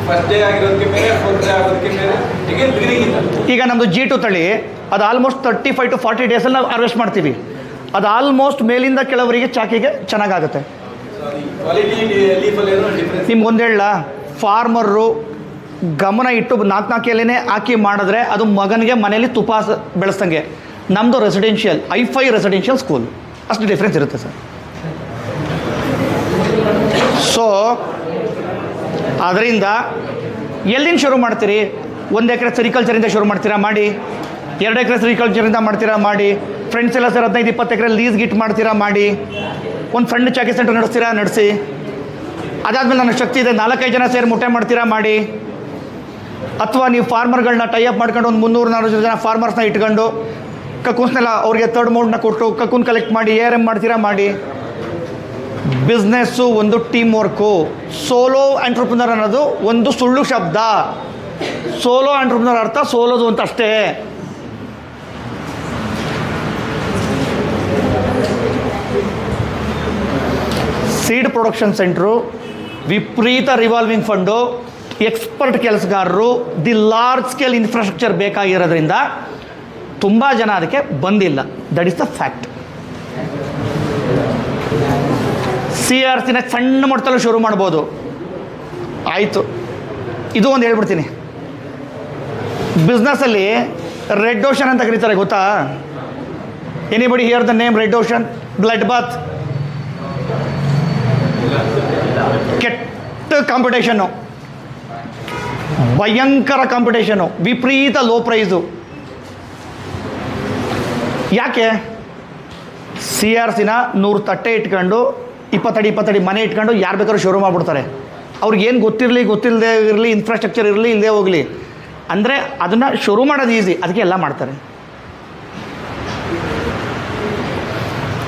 ಫಸ್ಟ್ ಡೇ ಆಗಿರೋದಕ್ಕೆ ಬೇರೆ, 4th ಡೇ ಆಗೋದಕ್ಕೆ ಬೇರೆ. ಈಗ ಬಿಗಿನಿಂಗ್ ಈಗ ನಮ್ಮದು G2 ತಳಿ, ಅದು ಆಲ್ಮೋಸ್ಟ್ 35 to 40 ಡೇಸಲ್ಲಿ ನಾವು ಹಾರ್ವೆಸ್ಟ್ ಮಾಡ್ತೀವಿ. ಅದು ಆಲ್ಮೋಸ್ಟ್ ಮೇಲಿಂದ ಕೆಳವರಿಗೆ ಚಾಕಿಗೆ ಚೆನ್ನಾಗಾಗುತ್ತೆ. ಕ್ವಾಲಿಟಿ ಲೀಫಲ್ಲಿ ಏನೋ ಡಿಫ್ರೆನ್ಸ್ ನಿಮ್ಗೊಂದು ಹೇಳ, ಫಾರ್ಮರು ಗಮನ ಇಟ್ಟು 4 ಎಲೆನೇ ಹಾಕಿ ಮಾಡಿದ್ರೆ ಅದು ಮಗನಿಗೆ ಮನೇಲಿ ತುಪ್ಪ ಬೆಳೆಸ್ದಂಗೆ. ನಮ್ಮದು ರೆಸಿಡೆನ್ಷಿಯಲ್, ಐ5 ರೆಸಿಡೆನ್ಷಿಯಲ್ ಸ್ಕೂಲ್, ಅಷ್ಟು ಡಿಫ್ರೆನ್ಸ್ ಇರುತ್ತೆ ಸರ್. ಸೊ ಅದರಿಂದ ಎಲ್ಲಿಂದ ಶುರು ಮಾಡ್ತೀರಿ? 1 ಎಕರೆ ಸೆರಿಕಲ್ಚರಿಂದ ಶುರು ಮಾಡ್ತೀರಾ? ಮಾಡಿ. 2 ಎಕರೆ ಸೆರಿಕಲ್ಚರಿಂದ ಮಾಡ್ತೀರಾ? ಮಾಡಿ. ಫ್ರೆಂಡ್ಸ್ ಎಲ್ಲ ಸರ್ 15-20 ಎಕರೆ ಲೀಸ್ ಗಿಟ್ ಮಾಡ್ತೀರಾ? ಮಾಡಿ. ಒಂದು ಸಣ್ಣ ಚಾಕಿ ಸೆಂಟರ್ ನಡೆಸ್ತೀರಾ? ನಡೆಸಿ. ಅದಾದಮೇಲೆ ನನಗೆ ಶಕ್ತಿ ಇದೆ, 4-5 ಜನ ಸೇರಿ ಮೊಟ್ಟೆ ಮಾಡ್ತೀರಾ? ಮಾಡಿ. ಅಥವಾ ನೀವು ಫಾರ್ಮರ್ಗಳನ್ನ ಟೈಅಪ್ ಮಾಡ್ಕೊಂಡು ಒಂದು 300-400 ಜನ ಫಾರ್ಮರ್ಸ್ನ ಇಟ್ಕೊಂಡು ಕಕೂನ್ಸ್ನೆಲ್ಲ ಅವ್ರಿಗೆ ಥರ್ಡ್ ಮೌಂಡ್ನ ಕೊಟ್ಟು ಕಕೂನ್ ಕಲೆಕ್ಟ್ ಮಾಡಿ ARM ಮಾಡ್ತೀರಾ ಮಾಡಿ. ಬಿಸ್ನೆಸ್ಸು ಒಂದು ಟೀಮ್ ವರ್ಕು. ಸೋಲೋ ಎಂಟ್ರಪ್ರಿನರ್ ಅನ್ನೋದು ಒಂದು ಸುಳ್ಳು ಶಬ್ದ. ಸೋಲೋ ಎಂಟ್ರಪ್ರಿನರ್ ಅರ್ಥ ಸೋಲೋದು ಅಂತ ಅಷ್ಟೇ. ಸೀಡ್ ಪ್ರೊಡಕ್ಷನ್ ಸೆಂಟ್ರು, ವಿಪರೀತ ರಿವಾಲ್ವಿಂಗ್ ಫಂಡು, ಎಕ್ಸ್ಪರ್ಟ್ ಕೆಲಸಗಾರರು, ದಿ ಲಾರ್ಜ್ ಸ್ಕೇಲ್ ಇನ್ಫ್ರಾಸ್ಟ್ರಕ್ಚರ್ ಬೇಕಾಗಿರೋದ್ರಿಂದ ತುಂಬ ಜನ ಅದಕ್ಕೆ ಬಂದಿಲ್ಲ. That is the fact. CRCನ ಸಣ್ಣ ಮಟ್ಟದಲ್ಲೂ ಶುರು ಮಾಡ್ಬೋದು. ಆಯಿತು, ಇದು ಒಂದು ಹೇಳ್ಬಿಡ್ತೀನಿ. ಬಿಸ್ನೆಸ್ಸಲ್ಲಿ ರೆಡ್ ಓಷನ್ ಅಂತ ಕರೀತಾರೆ, ಗೊತ್ತಾ? Anybody hear the name red ocean? Blood bath. ಕೆಟ್ಟ ಕಾಂಪಿಟೇಷನ್ನು, ಭಯಂಕರ ಕಾಂಪಿಟೇಷನು, ವಿಪರೀತ ಲೋ ಪ್ರೈಸು. ಯಾಕೆ? CRCನ 100 ತಟ್ಟೆ ಇಟ್ಕೊಂಡು 20 ಅಡಿ ಮನೆ ಇಟ್ಕೊಂಡು ಯಾರು ಬೇಕಾದ್ರೂ ಶುರು ಮಾಡಿಬಿಡ್ತಾರೆ. ಅವ್ರಿಗೇನು ಗೊತ್ತಿಲ್ಲದೆ ಇರಲಿ, ಇನ್ಫ್ರಾಸ್ಟ್ರಕ್ಚರ್ ಇರಲಿ, ಇಲ್ಲದೆ ಹೋಗಲಿ, ಅಂದರೆ ಅದನ್ನು ಶುರು ಮಾಡೋದು ಈಸಿ, ಅದಕ್ಕೆ ಎಲ್ಲ ಮಾಡ್ತಾರೆ.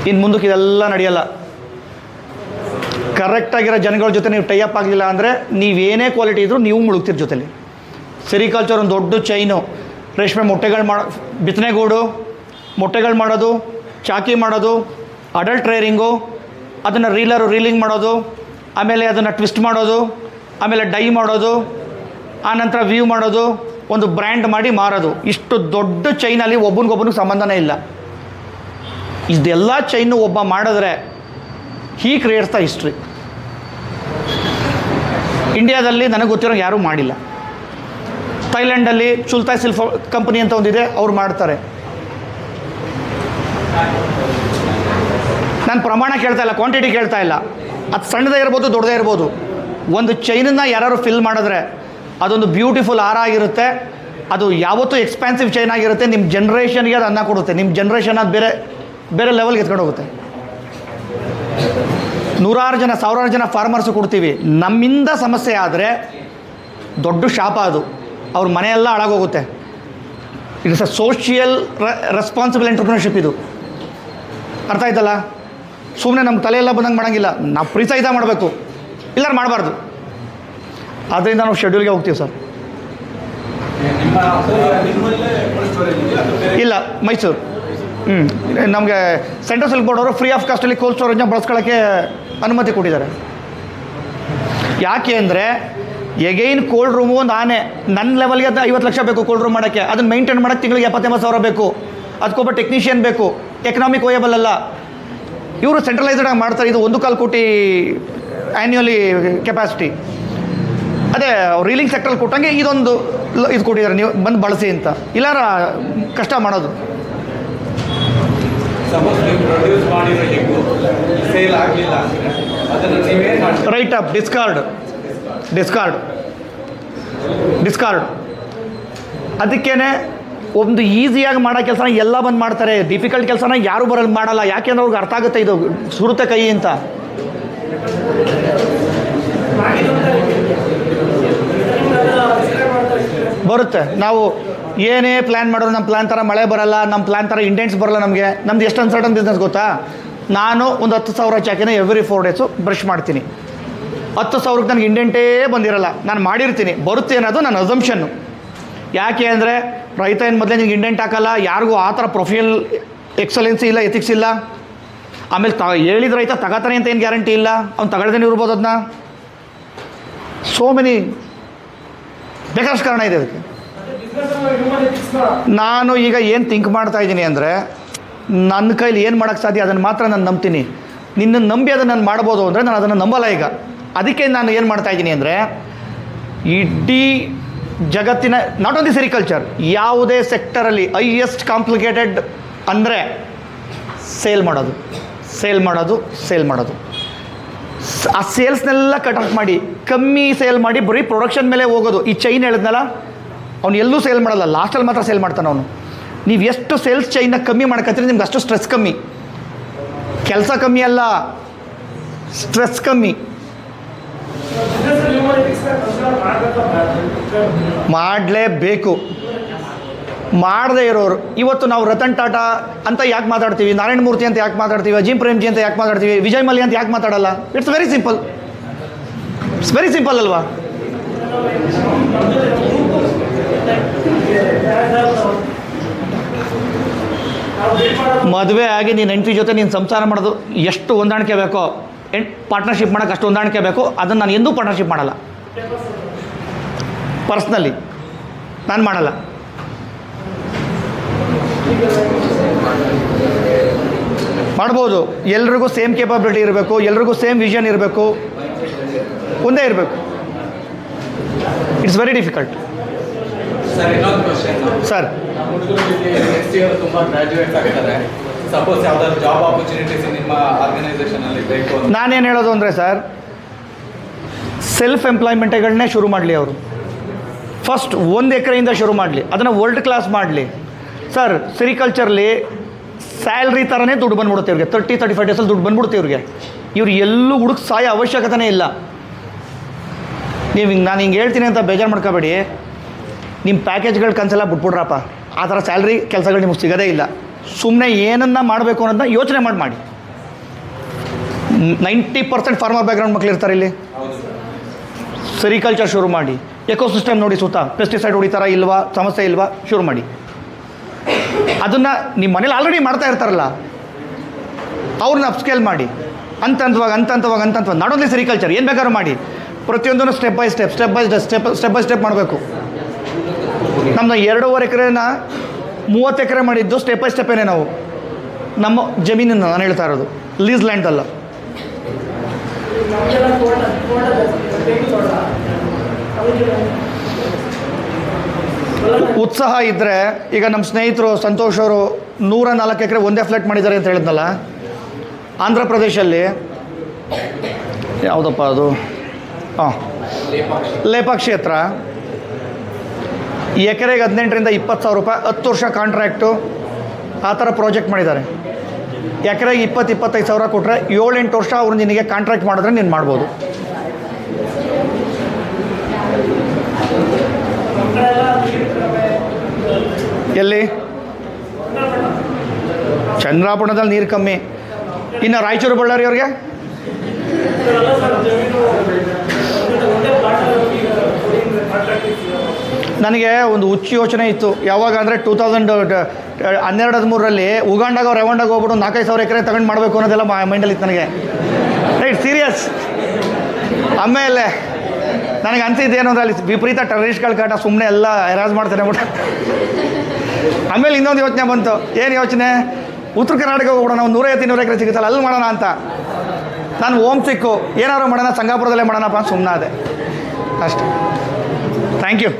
ಇನ್ನು ಮುಂದಕ್ಕೆ ಇದೆಲ್ಲ ನಡೆಯಲ್ಲ. ಕರೆಕ್ಟಾಗಿರೋ ಜನಗಳ ಜೊತೆ ನೀವು ಟೈ ಅಪ್ ಆಗಲಿಲ್ಲ ಅಂದರೆ ನೀವೇನೇ ಕ್ವಾಲಿಟಿ ಇದ್ದರೂ ನೀವು ಮುಳುಗ್ತಿರ ಜೊತೆಲಿ. ಸೆರಿಕಲ್ಚರ್ ಒಂದು ದೊಡ್ಡ ಚೈನು. ರೇಷ್ಮೆ ಮೊಟ್ಟೆಗಳು ಬಿತ್ತನೆಗೂಡು, ಮೊಟ್ಟೆಗಳು ಮಾಡೋದು, ಚಾಕಿ ಮಾಡೋದು, ಅಡಲ್ಟ್ ರೇರಿಂಗು, ಅದನ್ನು ರೀಲಿಂಗ್ ಮಾಡೋದು, ಆಮೇಲೆ ಅದನ್ನು ಟ್ವಿಸ್ಟ್ ಮಾಡೋದು, ಆಮೇಲೆ ಡೈ ಮಾಡೋದು, ಆನಂತರ ವ್ಯೂ ಮಾಡೋದು, ಒಂದು ಬ್ರ್ಯಾಂಡ್ ಮಾಡಿ ಮಾರೋದು. ಇಷ್ಟು ದೊಡ್ಡ ಚೈನಲ್ಲಿ ಒಬ್ಬನಿಗೊಬ್ಬನಿಗೆ ಸಂಬಂಧನೇ ಇಲ್ಲ. ಇದೆಲ್ಲ ಚೈನು ಒಬ್ಬ ಮಾಡಿದ್ರೆ ಹೀ ಕ್ರಿಯೇಟ್ಸ್ ದ ಹಿಸ್ಟ್ರಿ. ಇಂಡಿಯಾದಲ್ಲಿ ನನಗೆ ಗೊತ್ತಿರೋ ಯಾರೂ ಮಾಡಿಲ್ಲ. ಥೈಲ್ಯಾಂಡಲ್ಲಿ ಚುಲ್ತಾಯ್ ಸಿಲ್ಫ್ ಕಂಪನಿ ಅಂತ ಒಂದಿದೆ, ಅವ್ರು ಮಾಡ್ತಾರೆ. ನಾನು ಪ್ರಮಾಣ ಕೇಳ್ತಾ ಇಲ್ಲ, ಕ್ವಾಂಟಿಟಿ ಕೇಳ್ತಾ ಇಲ್ಲ. ಅದು ಸಣ್ಣದೇ ಇರ್ಬೋದು, ದೊಡ್ಡದೇ ಇರ್ಬೋದು. ಒಂದು ಚೈನನ್ನು ಯಾರು ಫಿಲ್ ಮಾಡಿದ್ರೆ ಅದೊಂದು ಬ್ಯೂಟಿಫುಲ್ ಹಾರ ಆಗಿರುತ್ತೆ. ಅದು ಯಾವತ್ತೂ ಎಕ್ಸ್ಪೆನ್ಸಿವ್ ಚೈನ್ ಆಗಿರುತ್ತೆ. ನಿಮ್ಮ ಜನ್ರೇಷನ್ಗೆ ಅದು ಅನ್ನ ಕೊಡುತ್ತೆ. ನಿಮ್ಮ ಜನ್ರೇಷನ್ ಅದು ಬೇರೆ ಲೆವೆಲ್ಗೆ ಎತ್ಕೊಂಡು ಹೋಗುತ್ತೆ. ನೂರಾರು ಜನ, ಸಾವಿರಾರು ಜನ ಫಾರ್ಮರ್ಸು ಕೊಡ್ತೀವಿ. ನಮ್ಮಿಂದ ಸಮಸ್ಯೆ ಆದರೆ ದೊಡ್ಡ ಶಾಪ ಅದು. ಅವ್ರ ಮನೆಯೆಲ್ಲ ಹಾಳಾಗೋಗುತ್ತೆ. It is a social responsible entrepreneurship ಇದು. ಅರ್ಥ ಆಯ್ತಲ್ಲ? ಸುಮ್ಮನೆ ನಮ್ಮ ತಲೆಯೆಲ್ಲ ಬಂದಂಗೆ ಮಾಡೋಂಗಿಲ್ಲ. ನಾವು ಪ್ರೀಸೈಜಾಗಿ ಮಾಡಬೇಕು, ಇಲ್ಲಾರು ಮಾಡಬಾರ್ದು. ಆದ್ದರಿಂದ ನಾವು ಶೆಡ್ಯೂಲ್ಗೆ ಹೋಗ್ತೀವಿ ಸರ್. ಇಲ್ಲ, ಮೈಸೂರು. ನಮಗೆ ಸೆಂಟ್ರಲ್ ಸಿಲ್ಕ್ ಬೋರ್ಡ್ ಅವರು ಫ್ರೀ ಆಫ್ ಕಾಸ್ಟಲ್ಲಿ ಕೋಲ್ಡ್ ಸ್ಟೋರೇಜ್ನ ಬಳಸ್ಕೊಳ್ಳೋಕ್ಕೆ ಅನುಮತಿ ಕೊಟ್ಟಿದ್ದಾರೆ. ಯಾಕೆ ಅಂದರೆ ಎಗೈನ್ ಕೋಲ್ಡ್ ರೂಮು ಒಂದು ಆನೆ. ನನ್ನ ಲೆವೆಲ್ಗೆ ಅದು 50 ಲಕ್ಷ ಬೇಕು ಕೋಲ್ಡ್ ರೂಮ್ ಮಾಡೋಕ್ಕೆ. ಅದನ್ನು ಮೈಂಟೈನ್ ಮಾಡೋಕ್ಕೆ ತಿಂಗಳಿಗೆ 70,000 ಬೇಕು. ಅದಕ್ಕೊಬ್ಬ ಟೆಕ್ನಿಷಿಯನ್ ಬೇಕು. ಎಕನಾಮಿಕ್ ವಯಬಲ್ ಅಲ್ಲ. ಇವರು ಸೆಂಟ್ರಲೈಸ್ಡ್ ಆಗಿ ಮಾಡ್ತಾರೆ. ಇದು 1.25 ಕೋಟಿ ಆ್ಯನ್ಯುವಲಿ ಕೆಪಾಸಿಟಿ. ಅದೇ ರೀಲಿಂಗ್ ಸೆಕ್ಟ್ರಲ್ಲಿ ಕೊಟ್ಟಂಗೆ ಇದೊಂದು ಇದು ಕೊಟ್ಟಿದ್ದಾರೆ, ನೀವು ಬಂದು ಬಳಸಿ ಅಂತ. ಇಲ್ಲಾರ ಕಷ್ಟ ಮಾಡೋದು. Right up, discard. ಅದಕ್ಕೇ ಒಂದು ಈಸಿಯಾಗಿ ಮಾಡೋ ಕೆಲಸನ ಎಲ್ಲ ಬಂದು ಮಾಡ್ತಾರೆ. ಡಿಫಿಕಲ್ಟ್ ಕೆಲಸನ ಯಾರೂ ಮಾಡಲ್ಲ. ಯಾಕೆಂದ್ರೆ ಅವ್ರಿಗೆ ಅರ್ಥ ಆಗುತ್ತೆ ಇದು ಸುರುತ್ತೆ ಕೈ ಅಂತ. ಬರುತ್ತೆ. ನಾವು ಏನೇ ಪ್ಲ್ಯಾನ್ ಮಾಡೋದು ನಮ್ಮ ಪ್ಲ್ಯಾನ್ ಥರ ಮಳೆ ಬರಲ್ಲ, ನಮ್ಮ ಪ್ಲ್ಯಾನ್ ಥರ ಇಂಡೆಂಟ್ಸ್ ಬರಲ್ಲ. ನಮ್ದು ಎಷ್ಟು ಅನ್ಸರ್ಟನ್ ಬಿಸ್ನೆಸ್ ಗೊತ್ತಾ? ನಾನು ಒಂದು 10,000 ಚಾಕಿನ ಎವ್ರಿ 4 ಡೇಸು ಬ್ರಷ್ ಮಾಡ್ತೀನಿ. 10,000ಕ್ಕೆ ನನಗೆ ಇಂಡೆಂಟೇ ಬಂದಿರಲ್ಲ. ನಾನು ಮಾಡಿರ್ತೀನಿ, ಬರುತ್ತೆ ಅನ್ನೋದು ನನ್ನ ಅಸಂಪ್ಷನ್ನು. ಯಾಕೆ ಅಂದರೆ ರೈತ ಏನು ಮೊದಲೇ ನಿನಗೆ ಇಂಡೆಂಟ್ ಹಾಕಲ್ಲ. ಯಾರಿಗೂ ಆ ಥರ ಪ್ರೊಫೆಷನಲ್ ಎಕ್ಸಲೆನ್ಸಿ ಇಲ್ಲ, ಎಥಿಕ್ಸ್ ಇಲ್ಲ. ಆಮೇಲೆ ಹೇಳಿದ ರೈತ ತಗೋತಾನೆ ಅಂತ ಏನು ಗ್ಯಾರಂಟಿ ಇಲ್ಲ. ಅವ್ನು ತಗೊಳ್ದೇನೆ ಇರ್ಬೋದು ಅದನ್ನ. ಸೋ ಮೆನಿ ಬೇಕಾದಷ್ಟು ಕಾರಣ ಇದೆ ಅದಕ್ಕೆ. ನಾನು ಈಗ ಏನು ಥಿಂಕ್ ಮಾಡ್ತಾ ಇದ್ದೀನಿ ಅಂದರೆ, ನನ್ನ ಕೈಲಿ ಏನು ಮಾಡೋಕ್ಕೆ ಸಾಧ್ಯ ಅದನ್ನು ಮಾತ್ರ ನಾನು ನಂಬ್ತೀನಿ. ನಿನ್ನನ್ನು ನಂಬಿ ಅದನ್ನು ನಾನು ಮಾಡ್ಬೋದು ಅಂದರೆ ನಾನು ಅದನ್ನು ನಂಬಲ್ಲ ಈಗ. ಅದಕ್ಕೆ ನಾನು ಏನು ಮಾಡ್ತಾ ಇದ್ದೀನಿ ಅಂದರೆ, ಇಡೀ ಜಗತ್ತಿನ ನಾಟ್ ಓನ್ಲಿ ಸೆರಿಕಲ್ಚರ್, ಯಾವುದೇ ಸೆಕ್ಟರಲ್ಲಿ ಹೈಯೆಸ್ಟ್ ಕಾಂಪ್ಲಿಕೇಟೆಡ್ ಅಂದರೆ ಸೇಲ್ ಮಾಡೋದು. ಆ ಸೇಲ್ಸ್ನೆಲ್ಲ ಕಟ್ ಆಫ್ ಮಾಡಿ, ಕಮ್ಮಿ ಸೇಲ್ ಮಾಡಿ ಬರೀ ಪ್ರೊಡಕ್ಷನ್ ಮೇಲೆ ಹೋಗೋದು. ಈ ಚೈನ್ ಹೇಳಿದ್ನಲ್ಲ, ಅವ್ನು ಎಲ್ಲೂ ಸೇಲ್ ಮಾಡಲ್ಲ, ಲಾಸ್ಟಲ್ಲಿ ಮಾತ್ರ ಸೇಲ್ ಮಾಡ್ತಾನೆ ಅವನು. ನೀವು ಎಷ್ಟು ಸೇಲ್ಸ್ ಚೈನ್ನ ಕಮ್ಮಿ ಮಾಡ್ಕೊತೀರಿ ನಿಮ್ಗೆ ಅಷ್ಟು ಸ್ಟ್ರೆಸ್ ಕಮ್ಮಿ. ಕೆಲಸ ಕಮ್ಮಿ ಅಲ್ಲ, ಸ್ಟ್ರೆಸ್ ಕಮ್ಮಿ. ಮಾಡಲೇಬೇಕು. ಮಾಡದೇ ಇರೋರು ಇವತ್ತು ನಾವು ರತನ್ ಟಾಟಾ ಅಂತ ಯಾಕೆ ಮಾತಾಡ್ತೀವಿ, ನಾರಾಯಣ ಮೂರ್ತಿ ಅಂತ ಯಾಕೆ ಮಾತಾಡ್ತೀವಿ, ಅಜೀಂ ಪ್ರೇಮ್ಜಿ ಅಂತ ಯಾಕೆ ಮಾತಾಡ್ತೀವಿ, ವಿಜಯ್ ಮಲ್ಯ ಅಂತ ಯಾಕೆ ಮಾತಾಡಲ್ಲ? It's very simple. It's very simple ಅಲ್ವಾ? ಮದುವೆ ಆಗಿ ನೀನು ಹೆಂಡತಿ ಜೊತೆ ನೀನು ಸಂಸಾರ ಮಾಡೋದು ಎಷ್ಟು ಹೊಂದಾಣಿಕೆ ಬೇಕೋ, ಪಾರ್ಟ್ನರ್ಶಿಪ್ ಮಾಡೋಕ್ಕೆ ಅಷ್ಟು ಹೊಂದಾಣಿಕೆ ಬೇಕು. ಅದನ್ನು ನಾನು ಎಂದೂ ಪಾರ್ಟ್ನರ್ಶಿಪ್ ಮಾಡಲ್ಲ. ಪರ್ಸ್ನಲಿ ನಾನು ಮಾಡಲ್ಲ. ಮಾಡ್ಬೋದು, ಎಲ್ರಿಗೂ ಸೇಮ್ ಕೇಪಬಿಲಿಟಿ ಇರಬೇಕು, ಎಲ್ರಿಗೂ ಸೇಮ್ ವಿಷನ್ ಇರಬೇಕು, ಒಂದೇ ಇರಬೇಕು. It's very difficult. ಸರ್ ಇನ್ನೊಂದು ಕ್ವಶನ್ ಸರ್, ಹುಡುಗರು ನೆಕ್ಸ್ಟ್ ಇಯರ್ ತುಂಬ ಗ್ರಾಜ್ಯುಯೇಟ್ಸ್ ಆಗ್ತಾರೆ. ಸಪೋಸ್ ಯಾವ್ದಾದ್ರು ಜಾಬ್ ಆಪರ್ಚುನಿಟೀಸ್ ನಿಮ್ಮ ಆರ್ಗನೈಸೇಷನಲ್ಲಿ ಬೇಕು ಅಂತ ನಾನೇನು ಹೇಳೋದು ಅಂದರೆ ಸರ್, ಸೆಲ್ಫ್ ಎಂಪ್ಲಾಯ್ಮೆಂಟ್ಗಳನ್ನೇ ಶುರು ಮಾಡಲಿ ಅವರು. ಫಸ್ಟ್ 1 ಎಕರೆಯಿಂದ ಶುರು ಮಾಡಲಿ, ಅದನ್ನು ವರ್ಲ್ಡ್ ಕ್ಲಾಸ್ ಮಾಡಲಿ. ಸರ್, ಸೆರಿಕಲ್ಚರ್ಲಿ ಸ್ಯಾಲ್ರಿ ಥರನೇ ದುಡ್ಡು ಬಂದ್ಬಿಡುತ್ತೆ ಇವ್ರಿಗೆ. 30-35 ಡೇಸಲ್ಲಿ ದುಡ್ಡು ಬಂದ್ಬಿಡುತ್ತೆ ಇವ್ರಿಗೆ. ಇವ್ರು ಎಲ್ಲೂ ಹುಡುಕ್ ಸಾಯೋ ಅವಶ್ಯಕತೆನೇ ಇಲ್ಲ. ನೀವು ನಾನು ಹಿಂಗೆ ಹೇಳ್ತೀನಿ ಅಂತ ಬೇಜಾರು ಮಾಡ್ಕೋಬೇಡಿ. ನಿಮ್ಮ ಪ್ಯಾಕೇಜ್ಗಳು ಕನ್ಸೆಲ್ಲ ಬಿಟ್ಬಿಡ್ರಪ್ಪ. ಆ ಥರ ಸ್ಯಾಲ್ರಿ ಕೆಲಸಗಳು ನಿಮಗೆ ಸಿಗೋದೇ ಇಲ್ಲ. ಸುಮ್ಮನೆ ಏನನ್ನ ಮಾಡಬೇಕು ಅನ್ನೋದನ್ನ ಯೋಚನೆ ಮಾಡಿ. 90% ಫಾರ್ಮರ್ ಬ್ಯಾಕ್ಗ್ರೌಂಡ್ ಮಕ್ಳು ಇರ್ತಾರೆ ಇಲ್ಲಿ. ಸೆರಿಕಲ್ಚರ್ ಶುರು ಮಾಡಿ, ಎಕೋಸಿಸ್ಟಮ್ ನೋಡಿ, ಸುತ್ತ ಪೆಸ್ಟಿಸೈಡ್ ಹೊಡಿತಾರ ಇಲ್ವಾ, ಸಮಸ್ಯೆ ಇಲ್ವಾ, ಶುರು ಮಾಡಿ. ಅದನ್ನು ನಿಮ್ಮ ಮನೇಲಿ ಆಲ್ರೆಡಿ ಮಾಡ್ತಾ ಇರ್ತಾರಲ್ಲ, ಅವ್ರನ್ನ ಅಪ್ಸ್ಕೇಲ್ ಮಾಡಿ. ಹಂತಂತವಾಗಿ ನಾಟ್ ಓನ್ಲಿ ಸೆರಿಕಲ್ಚರ್, ಏನು ಬೇಕಾದ್ರೂ ಮಾಡಿ. ಪ್ರತಿಯೊಂದನ್ನು ಸ್ಟೆಪ್ ಬೈ ಸ್ಟೆಪ್ ಮಾಡಬೇಕು. ನಮ್ಮದು 2.5 ಎಕರೆನ 30 ಎಕರೆ ಮಾಡಿದ್ದು ಸ್ಟೆಪ್ ಬೈ ಸ್ಟೆಪ್ಪೇನೆ. ನಾವು ನಮ್ಮ ಜಮೀನಿಂದ ನಾನು ಹೇಳ್ತಾ ಇರೋದು, ಲೀಸ್ ಲ್ಯಾಂಡ್ ಅಲ್ಲ. ಉತ್ಸಾಹ ಇದ್ದರೆ, ಈಗ ನಮ್ಮ ಸ್ನೇಹಿತರು ಸಂತೋಷ್ ಅವರು 104 ಎಕರೆ ಒಂದೇ ಫ್ಲಾಟ್ ಮಾಡಿದ್ದಾರೆ ಅಂತ ಹೇಳಿದ್ನಲ್ಲ, ಆಂಧ್ರ ಪ್ರದೇಶಲ್ಲಿ. ಯಾವುದಪ್ಪ ಅದು? ಲೇಪಾಕ್ಷಿ ಹತ್ರ ಎಕರೆಗೆ 18,000 to 20,000 ರೂಪಾಯಿ, 10 ವರ್ಷ ಕಾಂಟ್ರ್ಯಾಕ್ಟು, ಆ ಥರ ಪ್ರಾಜೆಕ್ಟ್ ಮಾಡಿದ್ದಾರೆ. ಎಕರೆಗೆ 20-25 ಸಾವಿರ ಕೊಟ್ಟರೆ 7-8 ವರ್ಷ ಅವ್ರು ನಿನಗೆ ಕಾಂಟ್ರಾಕ್ಟ್ ಮಾಡಿದ್ರೆ ನೀನು ಮಾಡ್ಬೋದು. ಎಲ್ಲಿ? ಚಂದ್ರಾಪುರದಲ್ಲಿ ನೀರು ಕಮ್ಮಿ. ಇನ್ನು ರಾಯಚೂರು ಬಳ್ಳಾರಿ ಅವ್ರಿಗೆ ನನಗೆ ಒಂದು ಹುಚ್ಚು ಯೋಚನೆ ಇತ್ತು. ಯಾವಾಗ ಅಂದರೆ 2012-13ರಲ್ಲಿ ಉಗಾಂಡಾಗ ರೆವಾಂಡಾಗ ಹೋಗ್ಬಿಟ್ಟು 4-5 ಎಕರೆ ತಗೊಂಡು ಮಾಡಬೇಕು ಅನ್ನೋದೆಲ್ಲ ಮೈಂಡಲ್ಲಿ ಇತ್ತು ನನಗೆ. Right, serious. ಆಮೇಲೆ ನನಗೆ ಅನಿಸಿದ್ದೇನು ಅಂದರೆ ಅಲ್ಲಿ ವಿಪರೀತ ಟೆರರಿಸ್ಟ್ಗಳ ಕಾಟ, ಸುಮ್ಮನೆ ಎಲ್ಲ ಹೆರಾಜ್ ಮಾಡ್ತಾನೆ ಬಿಟ್ಟು. ಆಮೇಲೆ ಇನ್ನೊಂದು ಯೋಚನೆ ಬಂತು. ಏನು ಯೋಚನೆ? ಉತ್ತರ ಕರ್ನಾಟಕ ಹೋಗ್ಬಿಡೋಣ, ಒಂದು 150-200 ಎಕರೆ ಸಿಗುತ್ತಲ್ಲ, ಅಲ್ಲಿ ಮಾಡೋಣ ಅಂತ. ನಾನು ಓಮ್ ಸಿಕ್ಕು ಏನಾದ್ರು ಮಾಡೋಣ, ಸಂಗಾಪುರದಲ್ಲೇ ಮಾಡೋಣಪ್ಪ, ಸುಮ್ಮನೆ ಅದೇ ಅಷ್ಟೇ. Thank you.